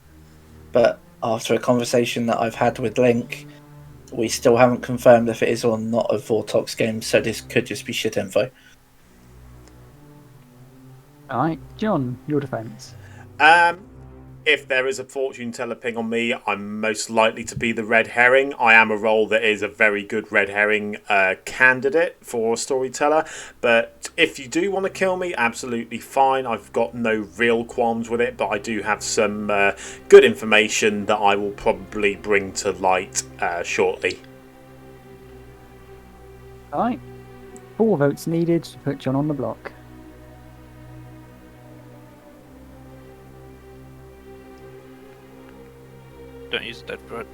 but after a conversation that I've had with Link, we still haven't confirmed if it is or not a Vortox game, so this could just be shit info. Alright, John, your defence. If there is a fortune teller ping on me, I'm most likely to be the red herring. I am a role that is a very good red herring candidate for Storyteller. But if you do want to kill me, absolutely fine. I've got no real qualms with it, but I do have some good information that I will probably bring to light shortly. Alright. 4 votes needed to put John on the block. dead bird.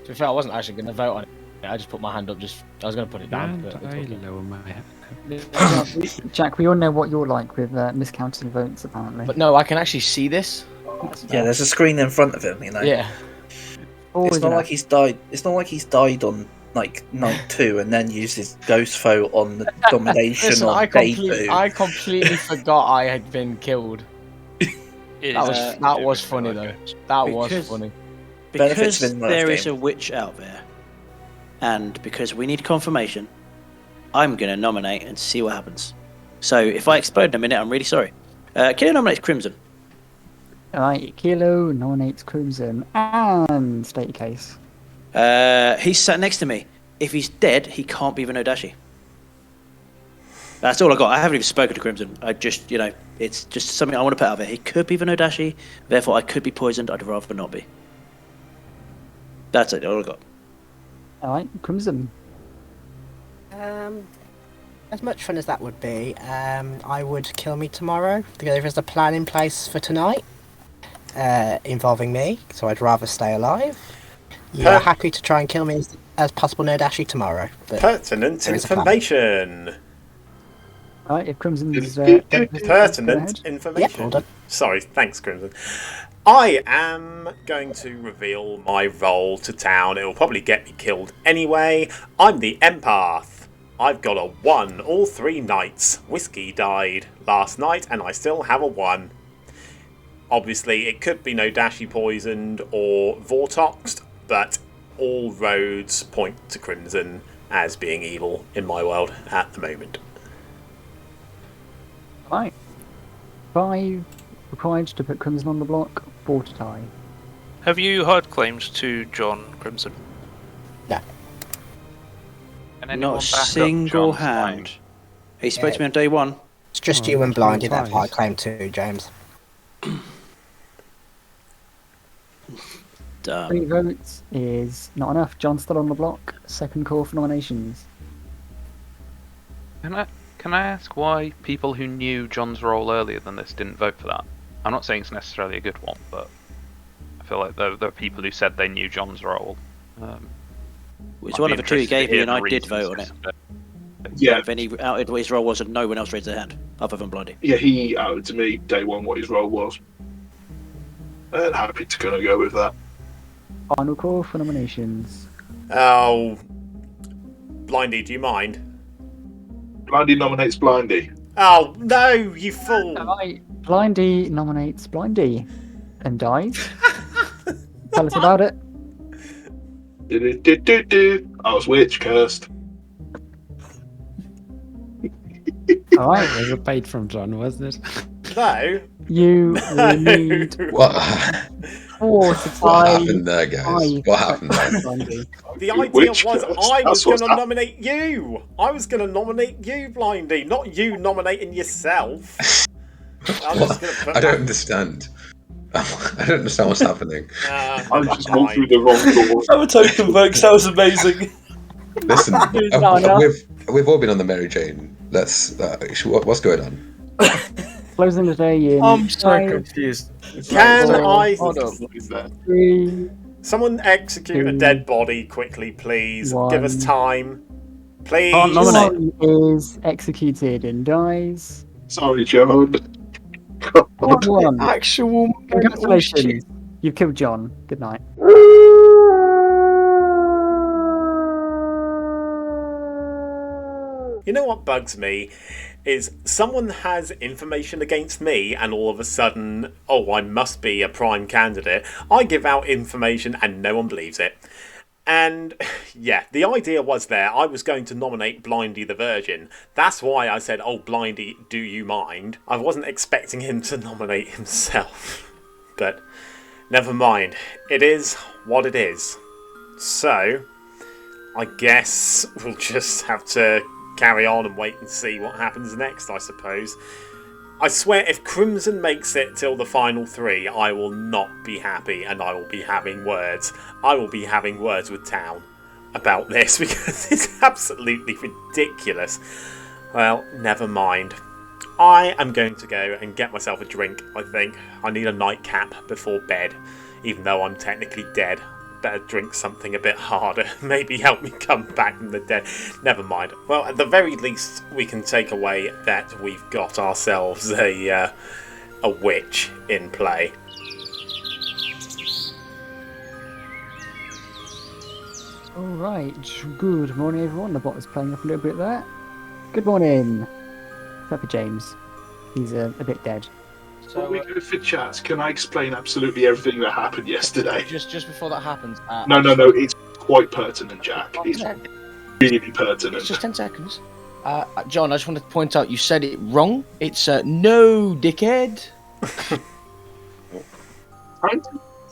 To be fair, I wasn't actually going to vote on it. I just put my hand up. I was going to put it down. And But it's I okay. lower my hand. Jack, we all know what you're like with miscounting votes, apparently. But no, I can actually see this. Yeah, there's a screen in front of him. You know. Yeah. Always It's not enough. like he's died. It's not like he's died on like night 2 and then used his ghost vote on the domination Listen, on I day completely, 2. I completely forgot I had been killed. It That is was funny though. That was Because- funny. Benefits Because of in-life there is game. a witch out there, and because we need confirmation, I'm going to nominate and see what happens. So if I explode in a minute, I'm really sorry. Kilo nominates Crimson. Alright, Kilo nominates Crimson and state your case. He's sat next to me. If he's dead, he can't be Vinodashi. That's all I got. I haven't even spoken to Crimson. I just, it's just something I want to put out there. He could be Vinodashi, therefore I could be poisoned. I'd rather not be. That's it. All I got. Alright, Crimson. As much fun as that would be, I would kill me tomorrow. There is a plan in place for tonight involving me, so I'd rather stay alive. You're happy to try and kill me as possible Nodashi tomorrow. But Pertinent there is a plan. information. Alright, if Crimson's Pertinent information. Yep, all done. Sorry, thanks, Crimson. I am going to reveal my role to town. It will probably get me killed anyway. I'm the Empath. I've got a 1 all 3 nights. Whiskey died last night, and I still have a 1. Obviously, it could be Nodashi poisoned or Vortoxed, but all roads point to Crimson as being evil in my world at the moment. Right. 5 required to put Crimson on the block, 4 to tie. Have you heard claims to John Crimson? No. Can anyone Not a back up single John's hand. claim? He spoke to me on day 1. It's just Oh, you and that's really Blindy that I wise. claim to, James. 3 votes is not enough. John's still on the block. Second call for nominations. Can I ask why people who knew John's role earlier than this didn't vote for that? I'm not saying it's necessarily a good one, but I feel like there are people who said they knew John's role. It's I'd one be of the 2 he interested to gave me, hear and the I did reasons vote on it. Yeah, If any outed what his role was, and no one else raised their hand, other than Blindy. yeah, he outed to me day 1 what his role was. And happy to kind of go with that. Final call for nominations. Oh, Blindy, do you mind? Blindy nominates Blindy. Oh, no, you fool! Alright, Blindy nominates Blindy and dies. Tell us about it. I was witch cursed. Alright, It was a bait from John, wasn't it? No. you will need What? 4 to What tie. happened there, guys? 5 What happened there? Blindy. The idea Which was curse? I was That's going what's to happened. nominate you. I was going to nominate you, Blindy, not you nominating yourself. I'm just going to put I don't that. understand. I don't understand what's happening. I just gone through the wrong door. I'm a token vote, that was amazing. Listen, No, no. we've all been on the Mary Jane. Let's. What's going on? Closing the day in I'm so 5, confused. Can Hold I... Hold on. 3, Someone execute a dead body quickly, please. Give us 1. time. Please. Can't nominate. One is executed and dies. Sorry, John. One. Actual Congratulations. You've killed John. Good night. You know what bugs me? Is someone has information against me and all of a sudden, oh, I must be a prime candidate. I give out information and no one believes it. And yeah, the idea was there. I was going to nominate Blindy the Virgin. That's why I said, oh, Blindy, do you mind? I wasn't expecting him to nominate himself. But never mind. It is what it is. So, I guess we'll just have to carry on and wait and see what happens next, I suppose. I swear, if Crimson makes it till the final 3, I will not be happy and I will be having words. I will be having words with Town about this because it's absolutely ridiculous. Well, never mind. I am going to go and get myself a drink, I think. I need a nightcap before bed. even though I'm technically dead. Better drink something a bit harder. Maybe help me come back from the dead. Never mind. Well, at the very least, we can take away that we've got ourselves a witch in play. Alright, good morning everyone. The bot is playing up a little bit there. Good morning. Except for James. He's a bit dead. So we go for chats. Can I explain absolutely everything that happened yesterday? Just before that happens. No. It's quite pertinent, Jack. It's really pertinent. It's just 10 seconds. John, I just wanted to point out you said it wrong. It's no, dickhead.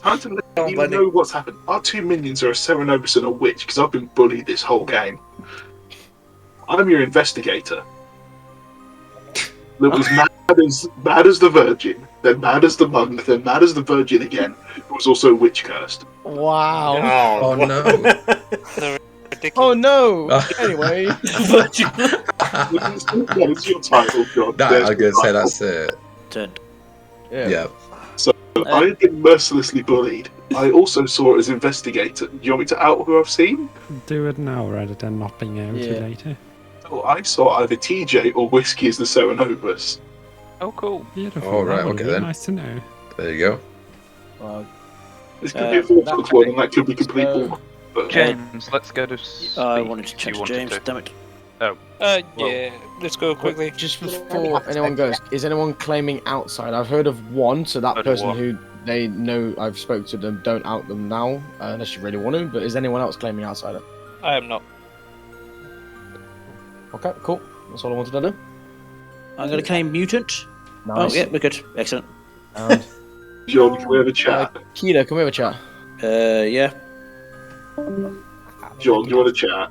Time to let you know what's happened. Our two minions are a Cerenovus and a witch because I've been bullied this whole game. I'm your investigator. That was mad as the virgin, then mad as the monk, then mad as the virgin again. It was also witch cursed. Wow. Oh no. Oh no. Anyway. It's your title, John. I was going to say that's it. Turned. Yeah. So I had been mercilessly bullied. I also saw it as investigator. Do you want me to out who I've seen? Do it now rather than not being able to later. Oh, I saw either TJ or Whiskey as the Cerenovus. Oh, cool. Beautiful. All right, That would okay be then. Nice to know. There you go. Well, This could be a 4-foot one, and that could be complete bull. But James, let's go to. I wanted to chat to James, damn it. Yeah, let's go quickly. just before anyone goes, is anyone claiming outside? I've heard of one, so that Heard of person what? who they know I've spoke to them, don't out them now, unless you really want to, but is anyone else claiming outsider? I am not. Okay, cool. That's all I wanted to do. I'm going to claim mutant. Nice. Oh, yeah, we're good. Excellent. And John, can we have a chat? Keto, can we have a chat? Yeah. John, do you want to chat?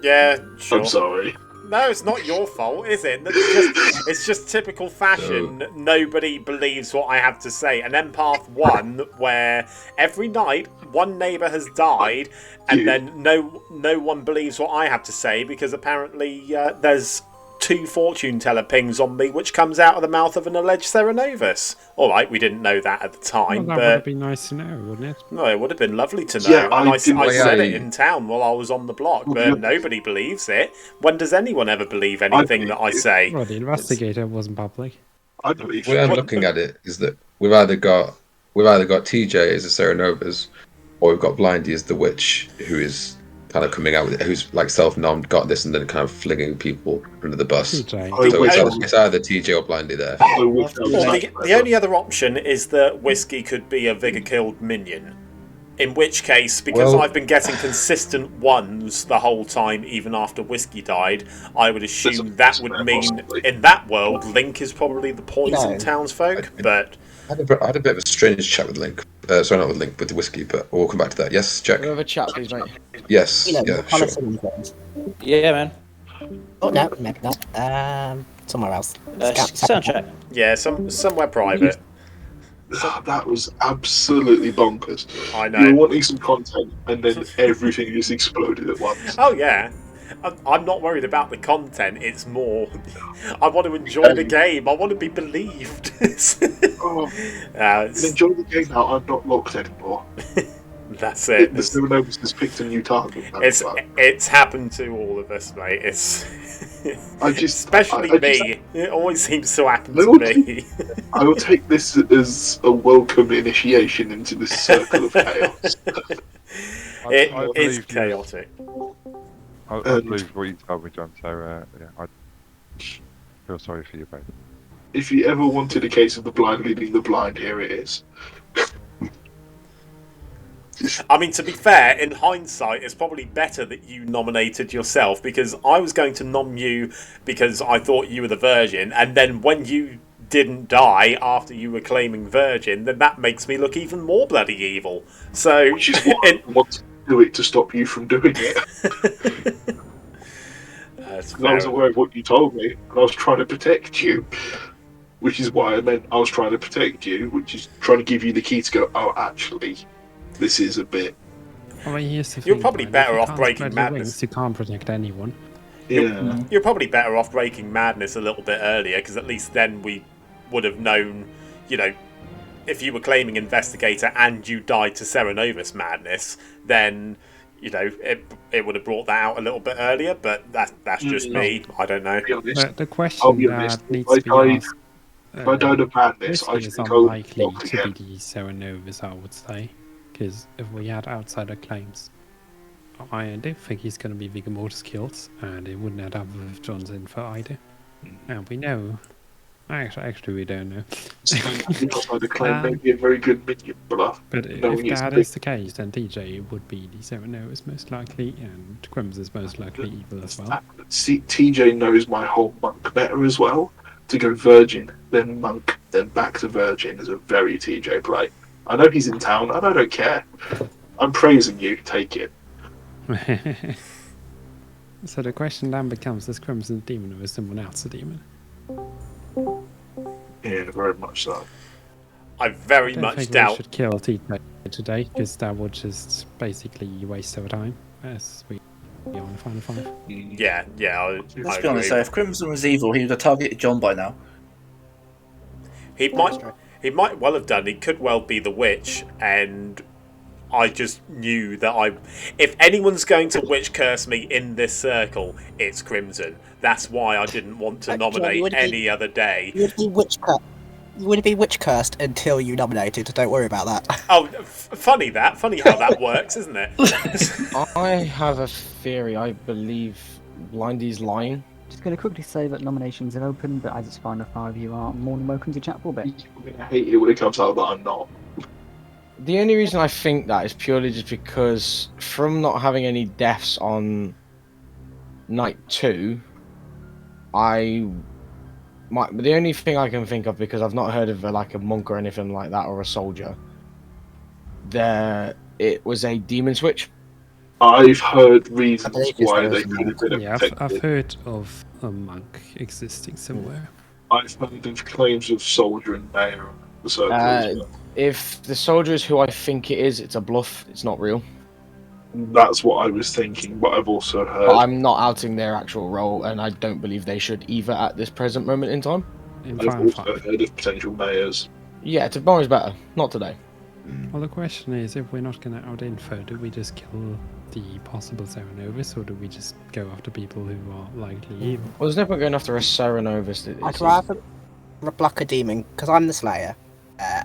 Yeah, sure. I'm sorry. No, it's not your fault, is it? It's just typical fashion. Nobody believes what I have to say. An Empath 1, where every night one neighbour has died, and then no one believes what I have to say because apparently there's 2 fortune teller pings on me, which comes out of the mouth of an alleged Cerenovus. All right, we didn't know that at the time, Well, that would have been nice to know, wouldn't it? No, it would have been lovely to know. Yeah, and I didn't- said it in town while I was on the block, but nobody believes it. When does anyone ever believe anything that I say? Well, the investigator wasn't public. I believe. The way I'm looking at it is that we've either got TJ as a Cerenovus, or we've got Blindy as the witch, who is kind of coming out with it, who's like self-nommed, got this, and then kind of flinging people under the bus. TJ. So it's either TJ or Blindy there. Well, the only other option is that Whiskey could be a vigor-killed minion. In which case, because I've been getting consistent ones the whole time, even after Whiskey died, I would assume that would mean, in that world, Link is probably the poison townsfolk, but... I had a bit of a strange chat with Link. Sorry, not with Link, with the Whiskey, but we'll come back to that. Yes, Jack? Can we have a chat, please, mate? Yes, yeah, sure. Yeah, man. Oh, no, maybe not. Somewhere else. Sound check. Yeah, somewhere private. That was absolutely bonkers. I know. You were wanting some content, and then everything just exploded at once. Oh, yeah. I'm not worried about the content, it's more... I want to enjoy the game, I want to be believed. Enjoy the game now, I'm not locked anymore. That's it. The Cerenovus has picked a new target. It's happened to all of us, mate. Especially me. It always seems to happen to me. I will take this as a welcome initiation into this circle of chaos. It is chaotic. I believe what you told me, John. So I feel sorry for you both. If you ever wanted a case of the blind leading the blind, here it is. I mean, to be fair, in hindsight, it's probably better that you nominated yourself, because I was going to nom you because I thought you were the virgin, and then when you didn't die after you were claiming virgin, then that makes me look even more bloody evil. So, which is why I want to do it to stop you from doing it. I was aware of what you told me, and I was trying to protect you. Which is why I meant I was trying to protect you, which is trying to give you the key to go, oh, actually, this is a bit... Well, here's the You're thing, probably Brian, better if you off can't breaking spread your madness. wings, you can't protect anyone. Yeah. You're probably better off breaking madness a little bit earlier, because at least then we would have known, if you were claiming investigator and you died to Serenovus madness, then it would have brought that out a little bit earlier. But that's just me. I don't know. But the question that needs to be asked. If I died of madness, I Whiskey is should go unlikely talk to him. be the Serenovus, I would say, because if we had outsider claims, I don't think he's going to be Vigor Mortis killed, and it wouldn't add up with John's info either. And we know. Actually, we don't know. Outsider claim may be a very good minion bluff. But if that is the case, then TJ would be the Serenovus most likely, and Crims is most likely evil as well. See, TJ knows my whole monk better as well. To go virgin, then monk, then back to virgin is a very TJ play. I know he's in town, and I don't care. I'm praising you. Take it. So the question then becomes: is Crimson a demon or is someone else a demon? Yeah, very much so. I very don't much think doubt. we should kill TJ today because that would just basically waste our time as we are on the final 5. Yeah. Let's be honest though, if Crimson was evil, he would have targeted John by now. He might well have done. He could well be the witch, and I just knew that if anyone's going to witch curse me in this circle, it's Crimson. That's why I didn't want to nominate any other day. You would be witch cursed until you nominated. Don't worry about that. Oh, funny how that works, isn't it? I have a theory. I believe Blindy's lying. Just going to quickly say that nominations are open, but as it's final 5, you are more than welcome to chat for a bit. I hate it when it comes out that I'm not. The only reason I think that is purely just because from not having any deaths on night 2, the only thing I can think of, because I've not heard of a monk or anything like that, or a soldier, it was a demon switch. I've heard reasons why they could have been Yeah, affected. I've heard of a monk existing somewhere. I've heard of claims of soldier and mayor on the circle as well. If the soldier is who I think it is, it's a bluff. It's not real. That's what I was thinking, but I've also heard... But I'm not outing their actual role, and I don't believe they should either at this present moment in time. I've also heard of potential mayors. Yeah, tomorrow's better. Not today. Well, the question is, if we're not going to out-info, do we just kill the possible Serenovus, or do we just go after people who are likely evil? Well, there's no point going after a Serenovus. I'd rather block a demon, because I'm the Slayer.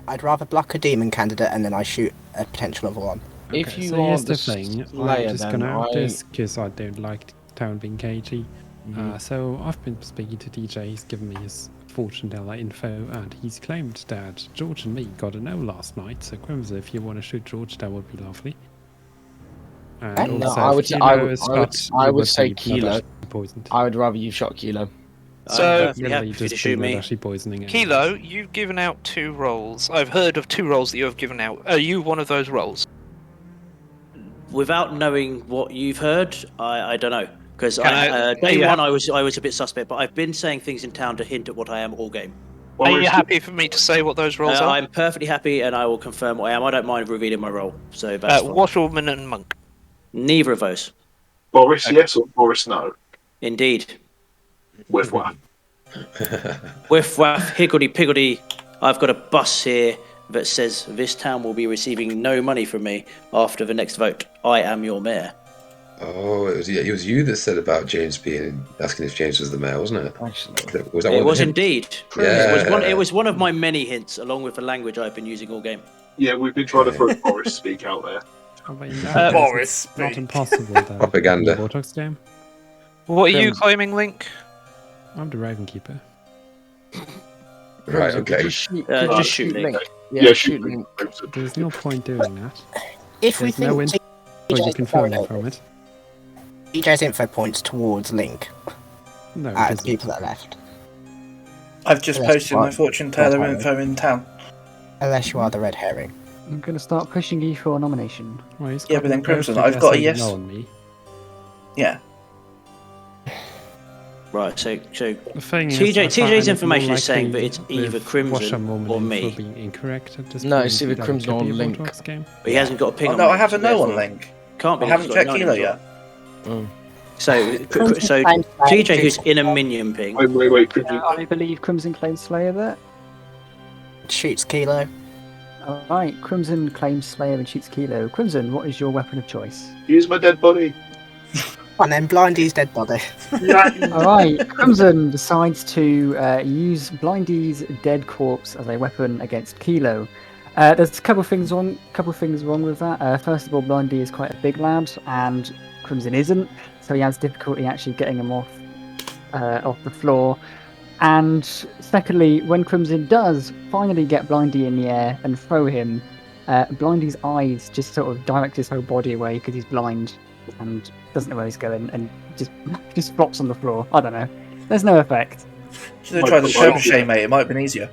I'd rather block a demon candidate and then I shoot a potential other one. Okay, If you so are here's the the thing, Slayer, I'm just then going to out I- this because I don't like town being cagey. So I've been speaking to DJ, he's given me his fortune teller info, and he's claimed that George and me got a no last night, so Crimson, if you want to shoot George, that would be lovely. And No, also, I if would say- Kilo I would- is I would- Scott, I you would say be Kilo. blood actually poisoned. I would rather you shot Kilo. So- I'm Perfectly really happy for you just to shoot been blood me. actually poisoning. Kilo, you've given out 2 roles. I've heard of 2 roles that you have given out. Are you one of those roles? Without knowing what you've heard, I don't know. Because you I was a bit suspect, but I've been saying things in town to hint at what I am all game. Are you happy for me to say what those roles are? I'm perfectly happy, and I will confirm what I am. I don't mind revealing my role. So that's fine. Washerwoman and monk. Neither of those. Boris yes or Boris no? Indeed. With what? Whiff waff, higgledy piggledy. I've got a bus here that says this town will be receiving no money from me after the next vote. I am your mayor. Oh, it was you that said about James being asking if James was the mayor, wasn't it? Actually, was that It one was of the indeed. Yeah. It was one of my many hints, along with the language I've been using all game. Yeah, we've been trying to throw Boris speak out there. I mean, that Boris, it's not speak. impossible that Propaganda. the Vortex game. What are you claiming, Link? I'm the Raven Keeper. Right, okay. Just shoot, Just shoot Link. Yeah, shoot Link. There's no point doing that. If we There's no think info you can phone in from it. DJ's info points towards Link No, it out of the doesn't. people that left. I've just Unless posted you my are- fortune teller info in town. Unless you are the red herring. I'm going to start pushing you for a nomination. Well, he's Yeah, got but then no Crimson, perfect I've got a saying yes. no on me. Yeah. Right, so The thing is, TJ's I find it information more is saying likely that it's either with Crimson Washerwoman or info me. being incorrect at this No, point, it's either that it Crimson could be or a Link. Vortex game. But he hasn't got a ping Oh on no, me, I have a so no on therefore Link. Can't be. I haven't because he's checked got Kilo 9 yet. So TJ, who's in a minion ping, Wait, could you... I believe Crimson claims Slayer there. Shoots Kilo. Alright, Crimson claims Slayer and shoots Kilo. Crimson, what is your weapon of choice? Use my dead body. And then Blindy's dead body. Yeah. Alright, Crimson decides to use Blindy's dead corpse as a weapon against Kilo. There's a couple things wrong with that. First of all, Blindy is quite a big lad, and Crimson isn't, so he has difficulty actually getting him off the floor. And secondly, when Crimson does finally get Blindy in the air and throw him, Blindy's eyes just sort of direct his whole body away because he's blind and doesn't know where he's going, and just flops on the floor. I don't know. There's no effect. Should have tried the trebuchet, mate. It might have been easier.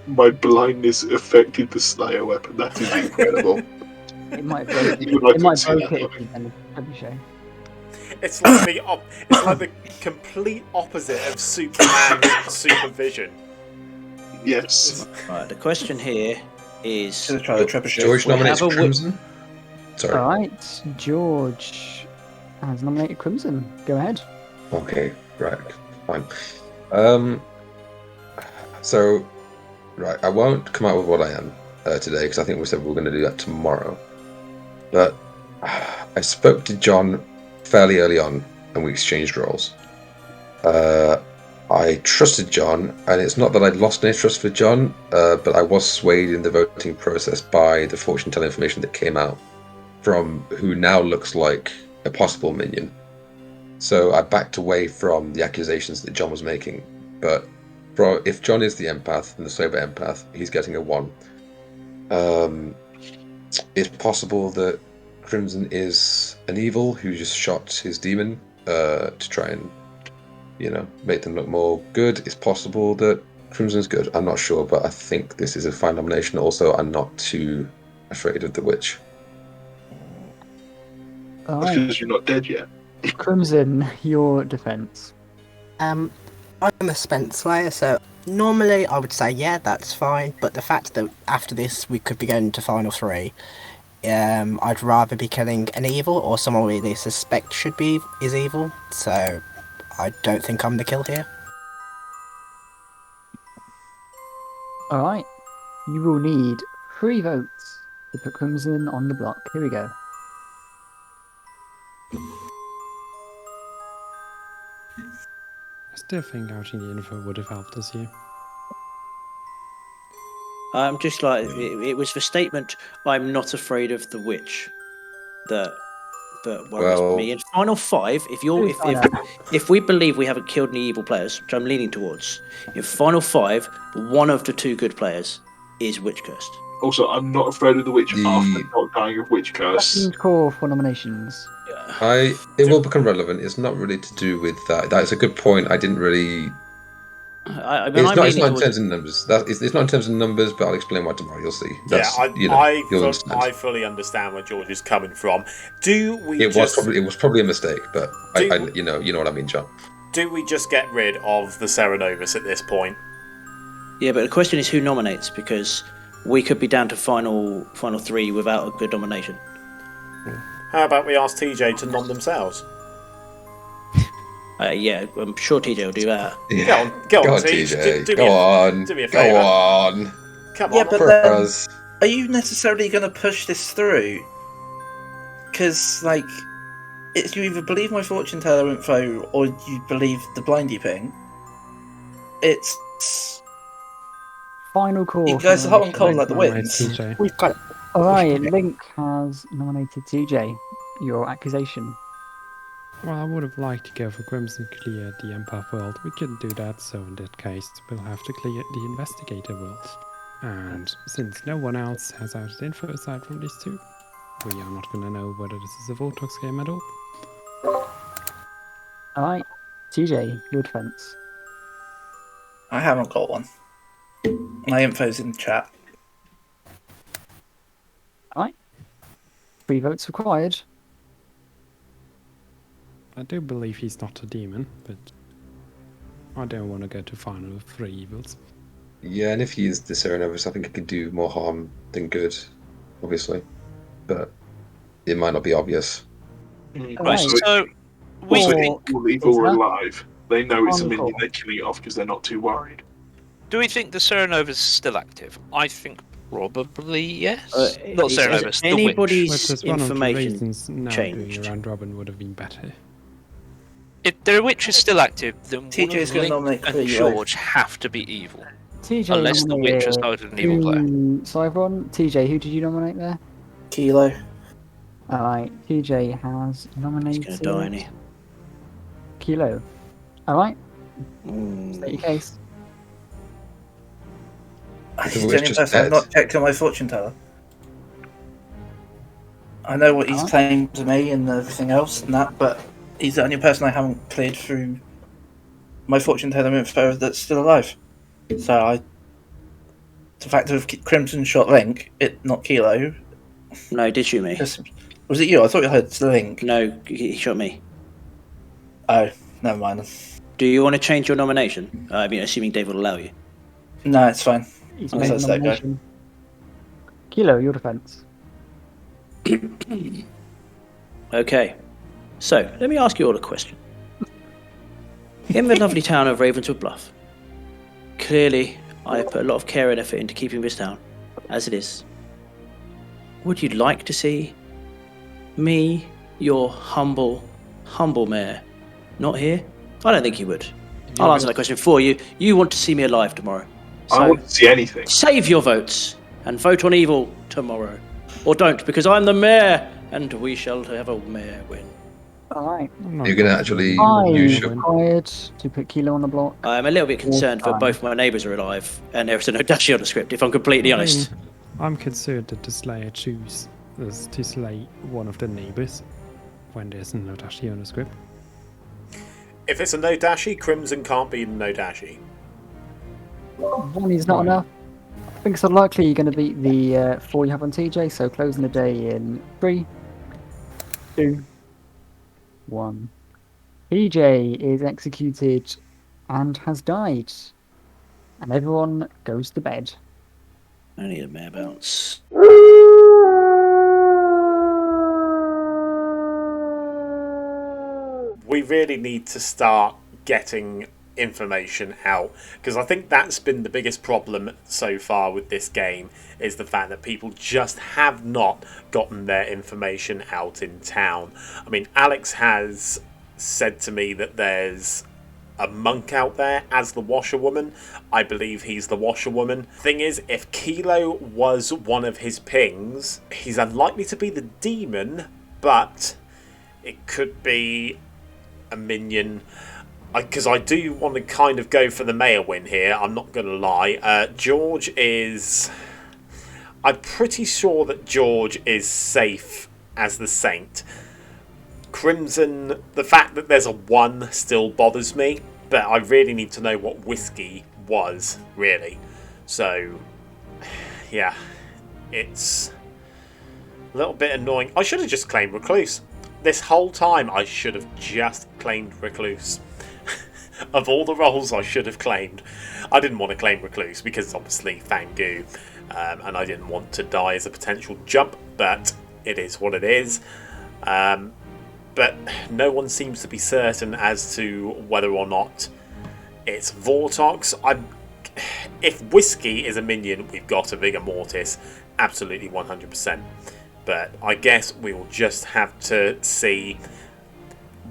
My blindness affected the Slayer weapon. That is incredible. It might break it. You would like It to might see break that, it though. if you then trebuchet. It's like the complete opposite of Superman's supervision. Yes. Right, the question here is... Should have tried the trebuchet. George We nominates have a Crimson. Sorry. Alright, George has nominated Crimson. Go ahead. Okay, right, fine. So, right, I won't come out with what I am today because I think we said we were going to do that tomorrow. But I spoke to John fairly early on, and we exchanged roles. I trusted John, and it's not that I'd lost any trust for John, but I was swayed in the voting process by the fortune-telling information that came out from who now looks like a possible minion. So I backed away from the accusations that John was making. But if John is the empath and the sober empath, he's getting a 1. It's possible that Crimson is an evil who just shot his demon to try and, make them look more good. It's possible that Crimson's good. I'm not sure, but I think this is a fine nomination. Also, I'm not too afraid of the witch. That's because you're not dead yet. Crimson, your defense. I'm a spent slayer, so normally I would say yeah, that's fine. But the fact that after this we could be going to final 3, I'd rather be killing an evil or someone we really suspect is evil. So I don't think I'm the kill here. Alright, you will need 3 votes to put Crimson on the block. Here we go. I still think outing the info would have helped us here. Just like it was the statement, "I'm not afraid of the witch," that worries me. In final 5, if we believe we haven't killed any evil players, which I'm leaning towards, in final 5, one of the 2 good players is witch cursed. Also, I'm not afraid of the witch after not dying of witch curse. Second call for nominations. It will become relevant. It's not really to do with that. That's a good point. I didn't really. It's not in terms of numbers. It's not in terms of numbers, but I'll explain why tomorrow. You'll see. I fully understand where George is coming from. It was probably a mistake, but you know what I mean, John. Do we just get rid of the Serenovus at this point? Yeah, but the question is who nominates, because we could be down to final 3 without a good nomination. How about we ask TJ to nom themselves? Yeah, I'm sure TJ will do that. Yeah. Go on, TJ. Do me a favour. Go on. Come Yeah, on. but then, are you necessarily going to push this through? Because, it's you either believe my fortune teller info or you believe the blindy ping. It's Final call. you guys are hot and cold like the winds. TJ. We've got it. Alright, Link has nominated TJ. Your accusation. Well, I would have liked to go for Crimson clear the Empath world. We couldn't do that, so in that case, we'll have to clear the Investigator world. And since no one else has outed info aside from these 2, we are not going to know whether this is a Vortox game at all. Alright, TJ, your defense. I haven't got one. My info's in the chat. Alright. 3 votes required. I do believe he's not a demon, but I don't want to go to final 3 evils. Yeah, and if he is the Serenovus, I think it could do more harm than good, obviously. But it might not be obvious. Right, so we think... Evil or alive. They know it's a minion, they're killing it off because they're not too worried. Do we think the Serenovus is still active? I think Probably yes. Has Not Cerenovus, the witch. anybody's Which is one of the information reasons now changed? doing a round robin would have been better. If the witch is still active, then TJ one is of gonna Link nominate and Cleo. George have to be evil. TJ Unless the witch has nominated started an evil player. So everyone, TJ, who did you nominate there? Kilo. Alright, TJ has He's nominated going to die, isn't he? Kilo. Alright, Mm. state your case. He's The the witch only just person I've dead. not checked on my fortune teller. I know what he's Alright. claimed to me and everything else and that, but he's the only person I haven't cleared through my fortune teller info that's still alive. So the fact of Crimson shot Link, not Kilo. No, he did shoot me. Was it you? I thought you heard Link. No, he shot me. Oh, never mind then. Do you want to change your nomination? I mean, assuming Dave will allow you. No, it's fine. He's I'll made a let that go. nomination. Kilo, your defense. Okay, so let me ask you all a question. In the lovely town of Ravenswood Bluff, clearly I have put a lot of care and effort into keeping this town as it is. Would you like to see me, your humble mayor, not here? I don't think you would. I'll answer that question for you. You want to see me alive tomorrow. I So wouldn't see anything. save your votes and vote on evil tomorrow. Or don't, because I'm the mayor and we shall have a mayor win. Alright. You're going to actually I'm use your... required to put Kilo on the block. I'm a little bit concerned that both my neighbours are alive and there is no dashi on the script, if I'm completely honest. I'm concerned that the Slayer choose to slay one of the neighbours when there's no dashi on the script. If it's a no dashi, Crimson can't be no dashi. One is not enough. I think it's unlikely you're going to beat the 4 you have on TJ, so closing the day in 3, 2, 1. TJ is executed and has died. And everyone goes to bed. I need a mayor bounce. We really need to start getting information out, because I think that's been the biggest problem so far with this game, is the fact that people just have not gotten their information out in town. I mean, Alex has said to me that there's a monk out there as the washerwoman. I believe he's the washerwoman. Thing is, if Kilo was one of his pings, he's unlikely to be the demon, but it could be a minion. Because I do want to kind of go for the mayor win here, I'm not going to lie. George is... I'm pretty sure that George is safe as the saint. Crimson, the fact that there's a 1 still bothers me, but I really need to know what whiskey was, really. So, yeah, it's a little bit annoying. I should have just claimed Recluse. This whole time I should have just claimed Recluse. Of all the roles I should have claimed, I didn't want to claim Recluse because obviously Fangu, and I didn't want to die as a potential jump, but it is what it is. But no one seems to be certain as to whether or not it's Vortox. If Whiskey is a minion, we've got a Vigor Mortis, absolutely 100%. But I guess we will just have to see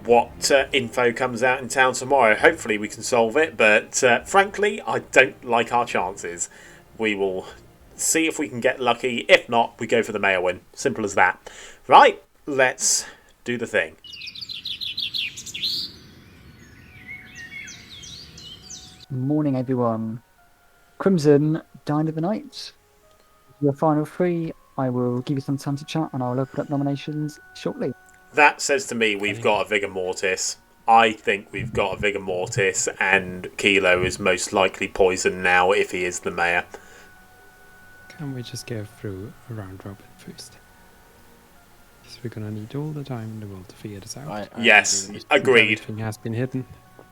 what info comes out in town tomorrow. Hopefully we can solve it, but frankly, I don't like our chances. We will see if we can get lucky. If not, we go for the mayor win. Simple as that. Right, let's do the thing. Morning, everyone. Crimson, Dine of the Night. Your final 3. I will give you some time to chat and I'll open up nominations shortly. That says to me we've got a Vigor Mortis. I think we've got a Vigor Mortis, and Kilo is most likely poisoned now if he is the mayor. Can we just go through a round robin first? Because we're gonna need all the time in the world to figure this out. Yes, agreed. Everything has been hidden.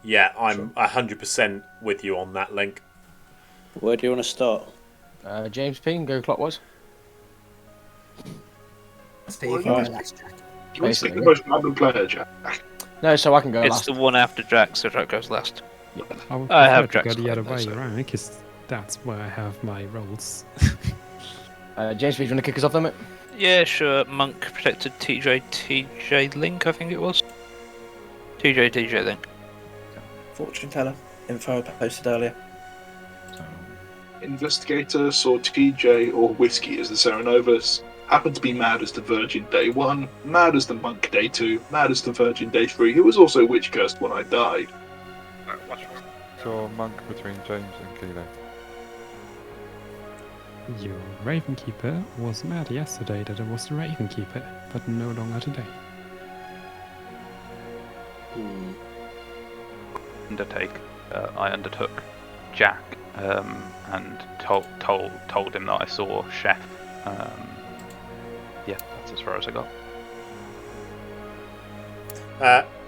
Yeah, I'm 100% with you on that, Link. Where do you want to start? James P, go clockwise. Steve, you go last, Jack. Can we stick the most random player, Jack? No, so I can go It's last. the one after Jack, so Jack goes last. I would I have prefer to Jack's go the other card, way so- around because that's where I have my roles. James, do you want to kick us off then, mate? Yeah, sure. Monk protected TJ Link, I think it was. TJ Link. Fortune teller. Info posted earlier. Investigator saw TJ or Whiskey as the Serenovus, happened to be mad as the Virgin day 1, mad as the Monk day 2, mad as the Virgin day 3, who was also witch cursed when I died. Saw Monk between James and Kilo. Your Ravenkeeper was mad yesterday that it was the Ravenkeeper, but no longer today. I undertook Jack and told him that I saw Chef. Yeah, that's as far as I got.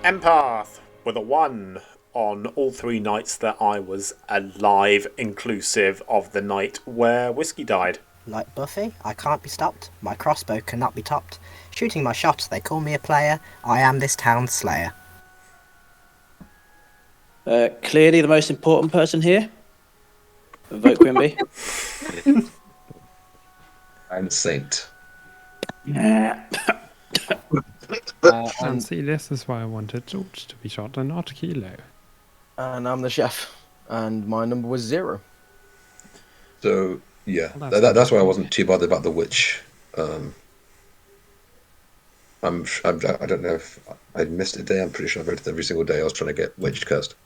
Empath with a 1 on all 3 nights that I was alive, inclusive of the night where Whiskey died. Like Buffy, I can't be stopped. My crossbow cannot be topped. Shooting my shot, they call me a player. I am this town's slayer. Clearly the most important person here. Vote Quimby. I'm Saint. And see, this is why I wanted George to be shot and not Kilo. And I'm the chef, and my number was 0. So yeah, Well, that's why I wasn't too bothered about the witch. I don't know if I missed a day. I'm pretty sure I voted every single day. I was trying to get witch cursed,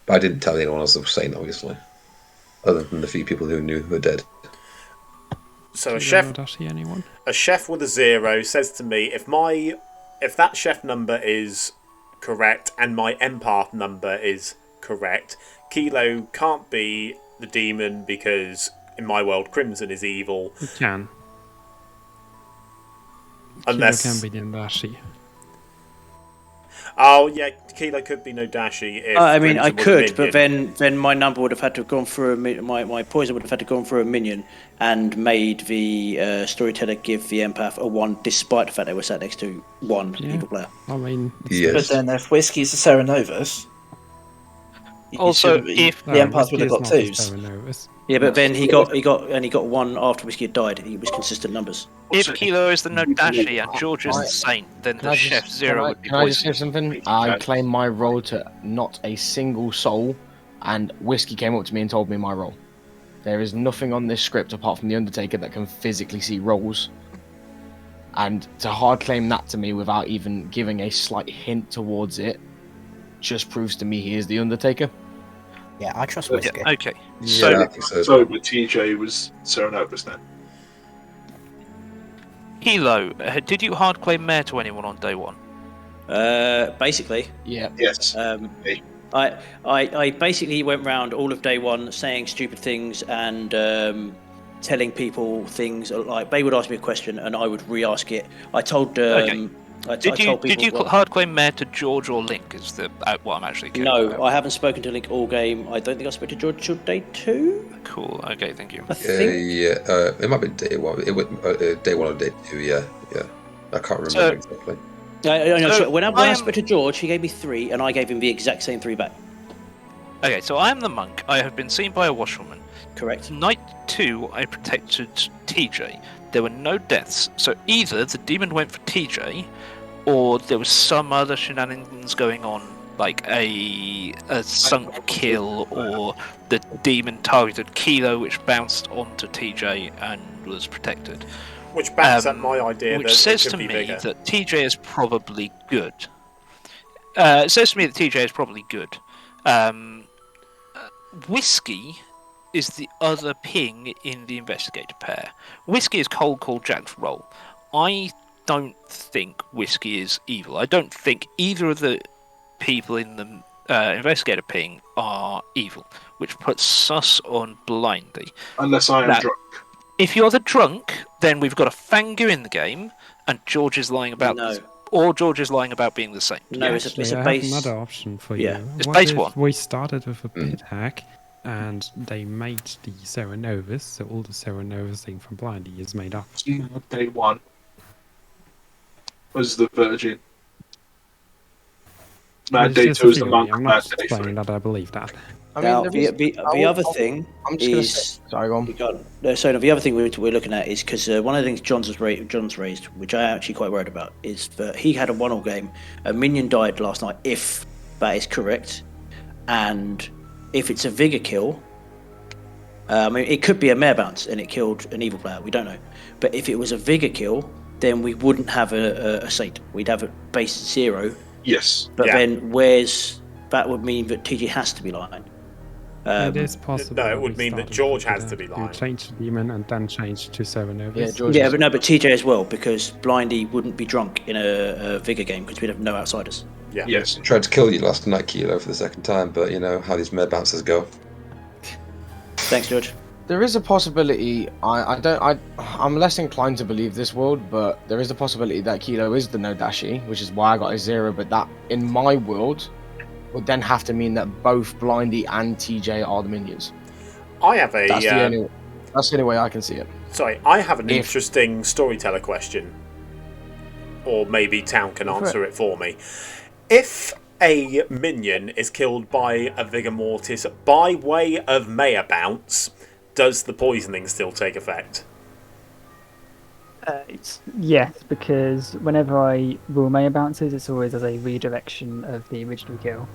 but I didn't tell anyone else of Saint, obviously, other than the few people who knew who were dead. So a chef with a 0 says to me, if that chef number is correct and my empath number is correct, Kilo can't be the demon because in my world Crimson is evil. It can. Unless Kilo can be the Ndashi. Oh yeah, Kilo could be no Dashi. If I mean, I Crimson was a could, but minion. then my number would have had to have gone through my poison would have had to gone through a minion and made the storyteller give the empath a 1, despite the fact they were sat next to one evil player. I mean, But then if Whiskey's the Serenovus, Also, if the empath would have got 2s. Yeah, but then he got 1 after Whiskey had died. It was consistent numbers. If Kilo is the Nodashi and George is the Saint, then the Chef 0 would be Can I just say poisoned. something? I claim my role to not a single soul, and Whiskey came up to me and told me my role. There is nothing on this script apart from the Undertaker that can physically see roles. And to hard claim that to me without even giving a slight hint towards it just proves to me he is the Undertaker. Yeah, I trust Whiskey. Okay. So but TJ was Serenovus then. Kilo, did you hard claim Mare to anyone on day 1? Basically. Yeah. Yes. I basically went round all of day 1 saying stupid things and telling people things. Like they would ask me a question and I would re-ask it. I told Did you hard claim Mare to George or Link? Is what I'm actually curious No, about. I haven't spoken to Link all game. I don't think I spoke to George till day 2. Cool. Okay, thank you. I think. It might be day 1. It would day 1 or day 2. Yeah. I can't remember exactly. When I spoke to George, he gave me 3, and I gave him the exact same 3 back. Okay, so I am the monk. I have been seen by a washwoman. Correct. Night 2, I protected TJ. There were no deaths, so either the demon went for TJ, or there was some other shenanigans going on, like a sunk kill, or the demon targeted Kilo, which bounced onto TJ and was protected. Which backs up my idea which that says it could to be me bigger. that TJ is probably good. It says to me that TJ is probably good. Whiskey is the other ping in the investigator pair. Whiskey is cold call Jack's role. I don't think Whiskey is evil. I don't think either of the people in the investigator ping are evil, which puts us on Blindy. Unless I am drunk. If you're the drunk, then we've got a Fangu in the game, and George is lying about or George is lying about being the Saint. No, it's a I base. have another option for Yeah. you. It's What base if 1. We started with a pit hack, and they made the Serenovus, so all the Serenovus thing from Blindy is made up. Day 1 was the Virgin. Mad It's just Dato a is the theory. monk. I'm Mad not Dato. saying that I believe that. I Now, mean, the other thing I'm just gonna is. say, sorry, go on. So the other thing we're looking at is because one of the things John's raised, which I'm actually quite worried about, is that he had a 1-all game. A minion died last night, if that is correct, and if it's a vigor kill, I mean, it could be a mare bounce and it killed an evil player. We don't know, but if it was a vigor kill, then we wouldn't have a saint. We'd have a base 0. Yes. But then that would mean that TG has to be lying. It is possible. No, it would mean that George has to be You lying. change the demon and then change to Serenovus. Yeah, George. Yeah, but TJ as well, because Blindy wouldn't be drunk in a vigor game because we'd have no outsiders. Yeah. Yes. I tried to kill you last night, Kilo, for the second time, but you know how these mare bouncers go. Thanks, George. There is a possibility. I'm less inclined to believe this world, but there is a possibility that Kilo is the no dashi, which is why I got a 0. But that, in my world, would then have to mean that both Blindy and TJ are the minions. I have a. That's the only way I can see it. Sorry, I have an interesting storyteller question. Or maybe Town can answer it for me. If a minion is killed by a Vigor Mortis by way of Maya Bounce, does the poisoning still take effect? Yes, because whenever I rule Maya bounces, it's always as a redirection of the original kill.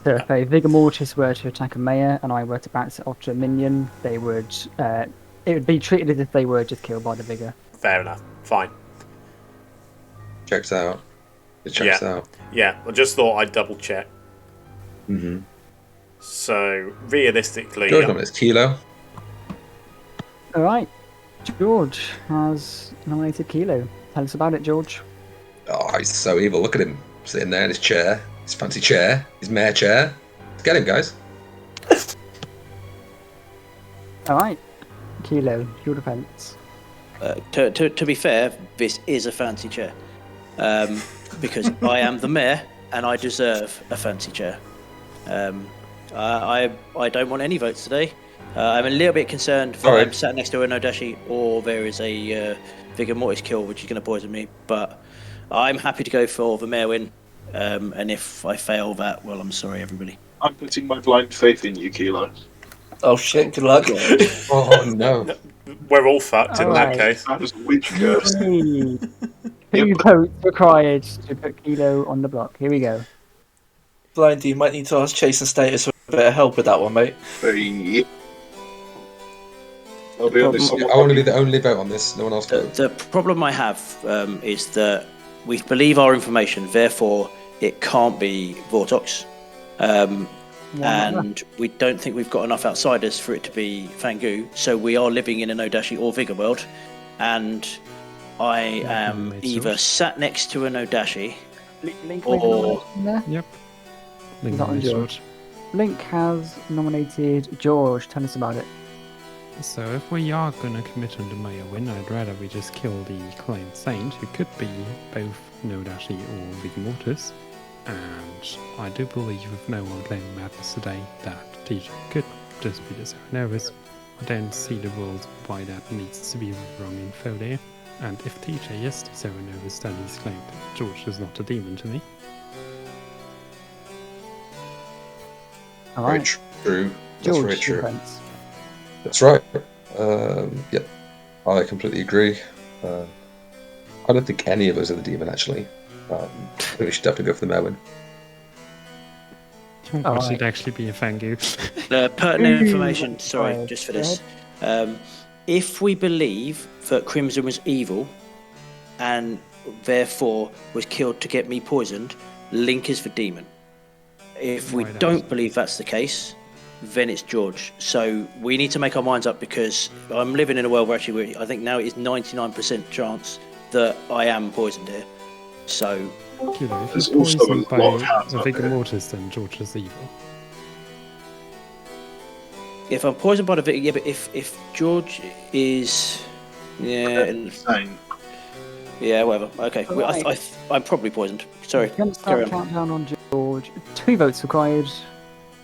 So if a Vigor Mortis were to attack a Maya and I were to bounce it off to a minion, they would it would be treated as if they were just killed by the Vigor. Fair enough. Fine. Checks out. It checks out. Yeah, I just thought I'd double check. Mm-hmm. So, realistically... George nominates Kilo. Alright, George has nominated Kilo. Tell us about it, George. Oh, he's so evil. Look at him sitting there in his chair. His fancy chair. His mare chair. Let's get him, guys. Alright, Kilo, your defence. To be fair, this is a fancy chair. Because I am the mayor and I deserve a fancy chair. I don't want any votes today. I'm a little bit concerned that I'm sat next to a Nodashi or there is a Vigor Mortis kill which is going to poison me, but I'm happy to go for the mayor win. And if I fail that, well, I'm sorry, everybody. I'm putting my blind faith in you, Kilo. Oh shit, good luck. Oh no. We're all fucked in that case. That was a witch curse. 2 votes required to put Kilo on the block. Here we go. Blindy, you might need to ask Chase and Status for a bit of help with that one, mate. Hey. I'll be honest. I want to be the only vote on this. No one else can. The problem I have is that we believe our information, therefore it can't be Vortox. And we don't think we've got enough outsiders for it to be Fangu, so we are living in a Nodashi or Vigor world, and I am either sat next to a Nodashi or... Yep. Not on George. Link has nominated George. Tell us about it. So if we are going to commit on the Maya win, I'd rather we just kill the claimed saint, who could be both Nodashi or Vigor Mortis. And I do believe, with no one claiming madness today, that TJ could just be the Serenovus. I don't see the world why that needs to be wrong info there. And if TJ is the Serenovus, then he's claimed that George is not a demon to me. Very true. That's very George, true. defense. That's right. Yep. I completely agree. I don't think any of us are the demon, actually. I think we should definitely go for the Merwin. Or should actually be a Fangu. Pertinent information, sorry, just for this. If we believe that Crimson was evil and therefore was killed to get me poisoned, Link is the demon. If we don't believe that's the case, then it's George. So we need to make our minds up, because I'm living in a world where actually I think now it is 99% chance that I am poisoned here. So Kilo, if There's you're also poisoned a by lot of hands a up Vigor there. Mortis, then George is evil. if I'm poisoned by the Vigor, yeah, but if George is, yeah, whatever. Okay, I'm probably poisoned. Sorry. We're going to start the countdown on George. 2 votes required.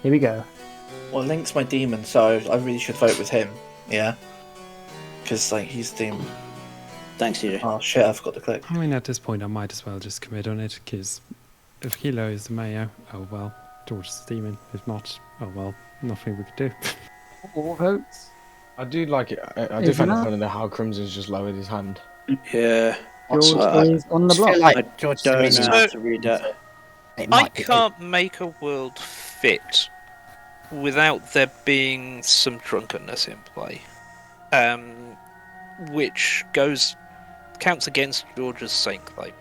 Here we go. Well, Link's my demon, so I really should vote with him. Yeah. Because, like, he's demon. Thanks, TJ. Oh, shit, I forgot to click. I mean, at this point, I might as well just commit on it, because if Kilo is the mayor, oh well. George is the demon. If not, oh well. Nothing we could do. 4 votes. I do like it. I do Is find it that- funny that how Crimson's just lowered his hand. Yeah. George is on the I feel block. like George Don't is know So- how to read that. It I might be. can't make a world fit without there being some drunkenness in play, which counts against George's saint claim.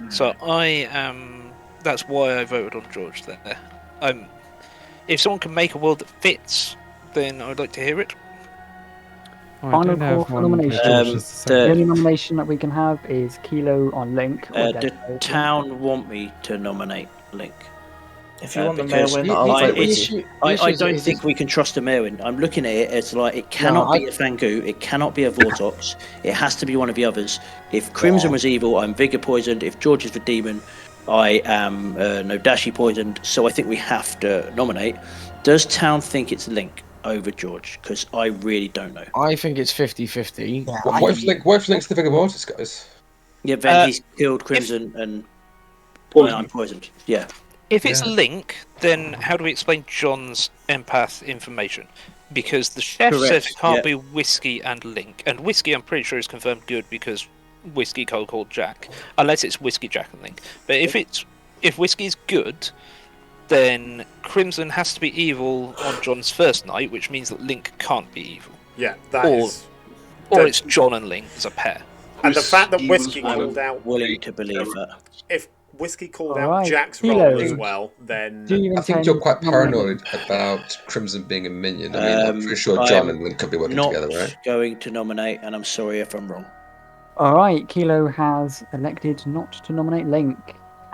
So I am. That's why I voted on George there. If someone can make a world that fits, then I'd like to hear it. Oh, I Final don't call have for one. nomination. George is the same. The only nomination that we can have is Kilo on Link. Or The Dead. town want me to nominate Link. If you want the mayor because win, I'll I, vote with it's- you. I don't think we can trust a mayor win. I'm looking at it as like it cannot be a Fangu, it cannot be a Vortox, it has to be one of the others. If Crimson was evil, I'm Vigor poisoned. If George is the demon, I am Nodashi poisoned. So I think we have to nominate. Does town think it's Link over George? Because I really don't know. I think it's 50-50. Yeah, What if Link's the Vigor Mortis, guys? Yeah, then he's killed Crimson and I'm poisoned. Yeah. If it's Link, then how do we explain John's empath information? Because the chef Correct, says it can't yeah. be Whiskey and Link, and Whiskey I'm pretty sure is confirmed good because Whiskey called Jack, unless it's Whiskey, Jack and Link. But if Whiskey's good, then Crimson has to be evil on John's first night, which means that Link can't be evil. Yeah, that is. Or it's John and Link as a pair. And the fact that Whiskey I'm called out. willing to believe that. If Whiskey called All out right, Jack's Kilo. role as well, then. Do you I think intend you're quite nominating- paranoid about Crimson being a minion. I mean, I'm pretty sure I'm John and Link could be working Not together, right? going to nominate, and I'm sorry if I'm wrong. Alright, Kilo has elected not to nominate Link.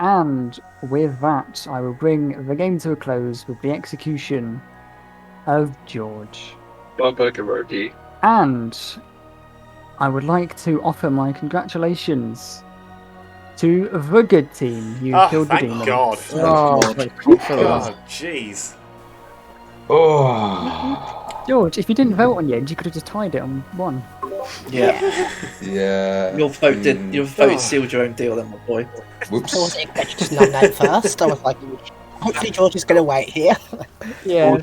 And with that, I will bring the game to a close with the execution of George. Bye-bye, Geroge. And I would like to offer my congratulations to the good team. You Oh, killed the thank demon. God. Oh, God, jeez. Oh. George, if you didn't vote on the end, you could have just tied it on 1. Yeah. Yeah. Your vote sealed your own deal then, my boy. Whoops. I wasn't expecting to nominate first. I was like, hopefully George is going to wait here. Yeah.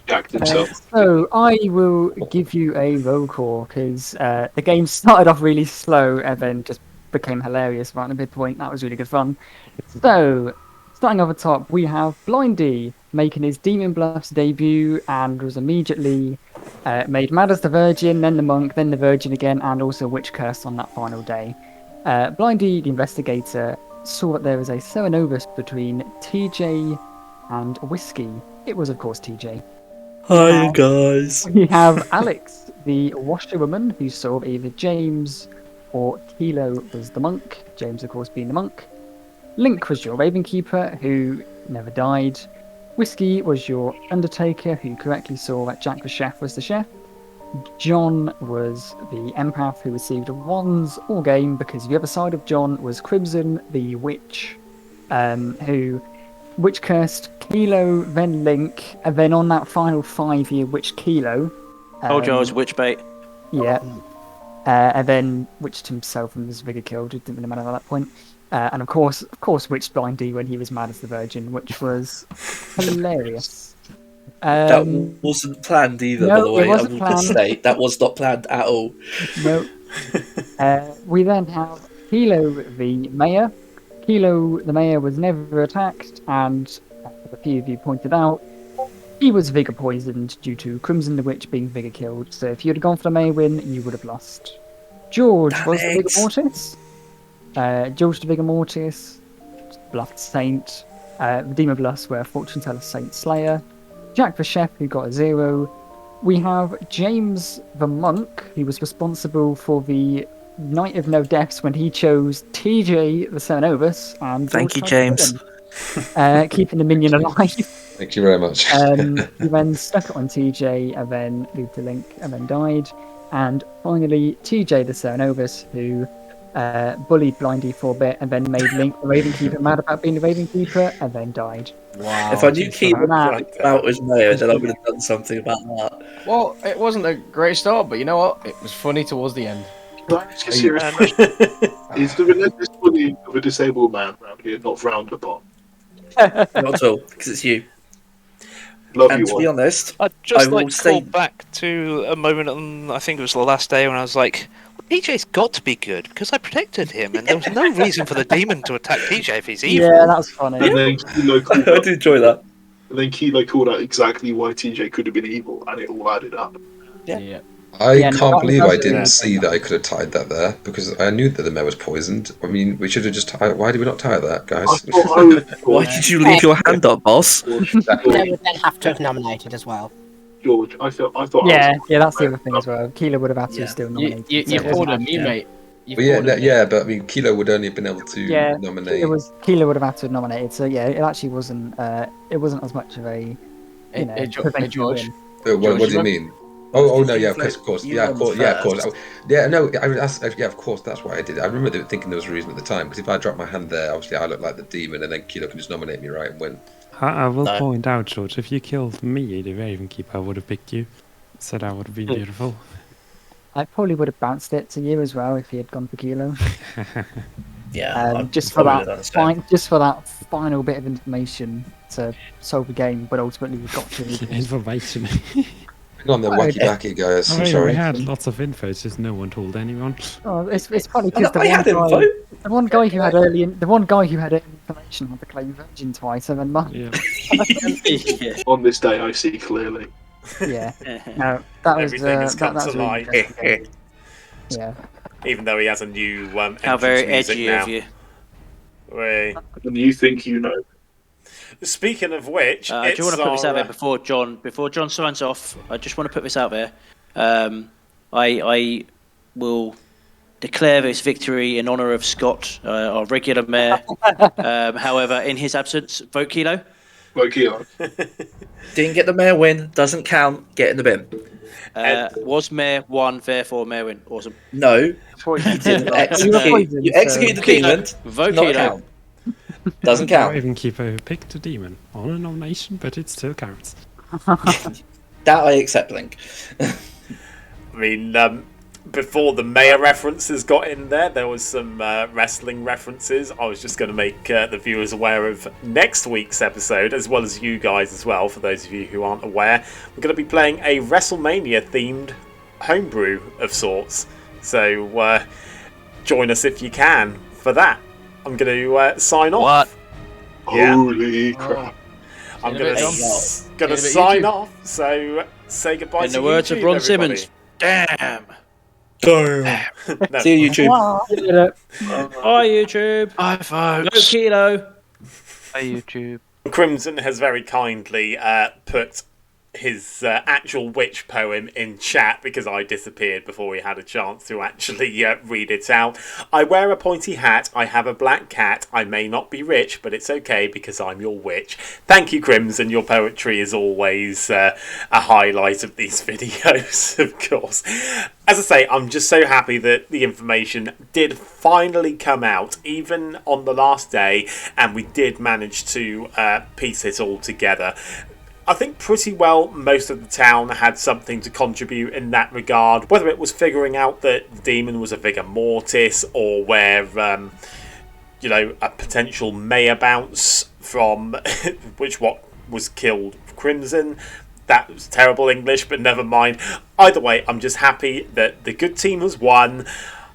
Jacked himself. So I will give you a roll call because the game started off really slow and then just became hilarious right at the midpoint. That was really good fun. So, starting off the top, we have Blindy making his Demon Bluffs debut and was immediately made mad as the Virgin, then the Monk, then the Virgin again, and also Witch Curse on that final day. Blindy, the investigator, saw that there was a Serenovus between TJ and Whiskey. It was, of course, TJ. Hi, guys. We have Alex, the washerwoman, who saw either James or Kilo was the monk, James, of course, being the monk. Link was your Ravenkeeper, who never died. Whiskey was your Undertaker, who correctly saw that Jack the Chef was the chef. John was the Empath, who received a wands all game, because the other side of John was Crimson, the witch, who witch cursed Kilo, then Link, and then on that final 5-year witch Kilo. Told you I was witch bait. Yeah. And then witched himself and was Vigor killed. It didn't really matter at that point. And of course, witched Blindy when he was mad as the Virgin, which was hilarious. That wasn't planned either, no, by the way. it wasn't I will planned. just say that was not planned at all. No. We then have Kilo the Mayor. Kilo the Mayor was never attacked, and as a few of you pointed out, he was Vigor poisoned due to Crimson the Witch being Vigor killed. So if you had gone for the Mayor win, you would have lost. George was the Vigor Mortis. George the Vigor Mortis, Bluffed Saint. The Demon Bluffs were Fortune Teller Saint Slayer. Jack the Chef, who got a 0. We have James the Monk, who was responsible for the Night of No Deaths when he chose TJ the Serenovus. And Thank you, George James. keeping the minion alive. Thank you very much. He then stuck it on TJ and then moved to Link and then died. And finally, TJ the Serenovus, who bullied Blindy for a bit and then made Link the Ravenkeeper mad about being the Ravenkeeper and then died. Wow. If I knew Keith Wow. about his mayor, then I would have done something about that. Well, it wasn't a great start, but you know what? It was funny towards the end. Can I ask you a serious question? Is the relentless bullying of a disabled man around here not frowned upon? Not at all, because it's you. Love And you to all. be honest, I'd just I like will to say- call back to a moment on, I think it was the last day, when I was like, well, TJ's got to be good, because I protected him, and there was no reason for the demon to attack TJ if he's evil. Yeah, that was funny. And then Kilo called I out, did enjoy that. and then Kilo called out exactly why TJ could have been evil, and it all added up. Yeah. I Yeah, no, can't that believe was I really didn't good. see that I could have tied that there because I knew that the mare was poisoned. I mean, we should have just tied. Why did we not tie that, guys? I thought I was Why did you leave your hand up, boss? George, They George, would then have to have nominated as well. George, I thought I Yeah, was yeah, that's the other thing as well. Keeler would have had to Yeah. still You, nominate. you, you pulled a me, mate. You Well, yeah, pulled a me. yeah, but I mean, Kilo would only have been able to Yeah, nominate. Keeler would have had to have nominated. So yeah, it actually wasn't. It wasn't as much of a. Hey, hey, prevention George. win. What George, do you you mean? Oh no, yeah, of Inflate course, you yeah, of ones course, yeah, of course. first. Yeah, no, yeah, of course, that's why I did it. I remember thinking there was a reason at the time because if I dropped my hand there, obviously I look like the demon, and then Kilo can just nominate me, right, and win. I will No. point out, George, if you killed me, the Ravenkeeper, I would have picked you. So that would have been beautiful. I probably would have bounced it to you as well if he had gone for Kilo. Yeah, I Just for probably that, understand. just for that final bit of information to solve the game, but ultimately we got to. Information. Hang on, the wacky backy guys. I I'm mean, sorry. we had lots of info, it's just no one told anyone. Oh, it's funny because I had info. the one guy who had early information had to claim Virgin twice, and then mine. Yeah. on this day I see clearly. Yeah, no, that was Everything has come that was to really light. interesting. Yeah. Even though he has a new How entrance very music edgy now. of you. Wait. And you think you know. Speaking of which, I it's do want to put this out our, there before John signs off. I just want to put this out there. I will declare this victory in honour of Scott, our regular mayor. However, in his absence, vote Kilo. Vote Kilo. Didn't get the mayor win, doesn't count, get in the bin. Was mayor won, therefore mayor win. Awesome. No, you didn't execute. You executed the demon. Vote Not Kilo. count. Doesn't count. Ravenkeeper picked a demon on a nomination, but it still counts. That I accept, Link. I mean, before the mayor references got in there was some wrestling references. I was just going to make the viewers aware of next week's episode, as well as you guys as well, for those of you who aren't aware. We're going to be playing a WrestleMania-themed homebrew of sorts. So join us if you can for that. I'm going to sign off. What? Yeah. Holy crap. I'm In a going bit, to In a bit, sign YouTube. off. So say goodbye In to the words of YouTube, Ron everybody. Simmons. Damn. No. See you, YouTube. Hi, YouTube. Bye, Vote folks. Kilo. Bye, YouTube. Crimson has very kindly put his actual witch poem in chat because I disappeared before we had a chance to actually read it out. I wear a pointy hat, I have a black cat, I may not be rich, but it's okay because I'm your witch. Thank you, Crimson, your poetry is always a highlight of these videos, of course. As I say, I'm just so happy that the information did finally come out, even on the last day, and we did manage to piece it all together. I think pretty well most of the town had something to contribute in that regard, whether it was figuring out that the demon was a vigor mortis or where, a potential mayor bounce from what was killed Crimson. That was terrible English, but never mind. Either way, I'm just happy that the good team has won.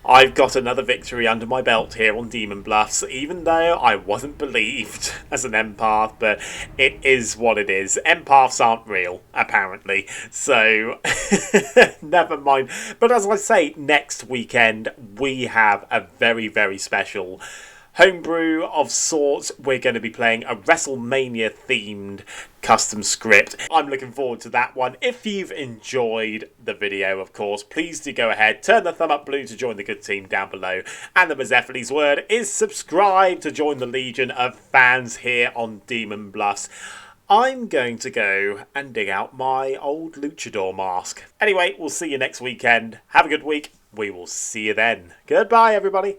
I've got another victory under my belt here on Demon Bluffs, even though I wasn't believed as an empath, but it is what it is. Empaths aren't real, apparently, so never mind. But as I say, next weekend we have a very, very special homebrew of sorts. We're going to be playing a WrestleMania themed custom script. I'm looking forward to that one. If you've enjoyed the video, of course, please do go ahead, turn the thumb up blue to join the good team down below, and the Mazephiles word is subscribe to join the legion of fans here on Demon Bluffs. I'm going to go and dig out my old luchador mask. Anyway, we'll see you next weekend. Have a good week. We will see you then. Goodbye, everybody.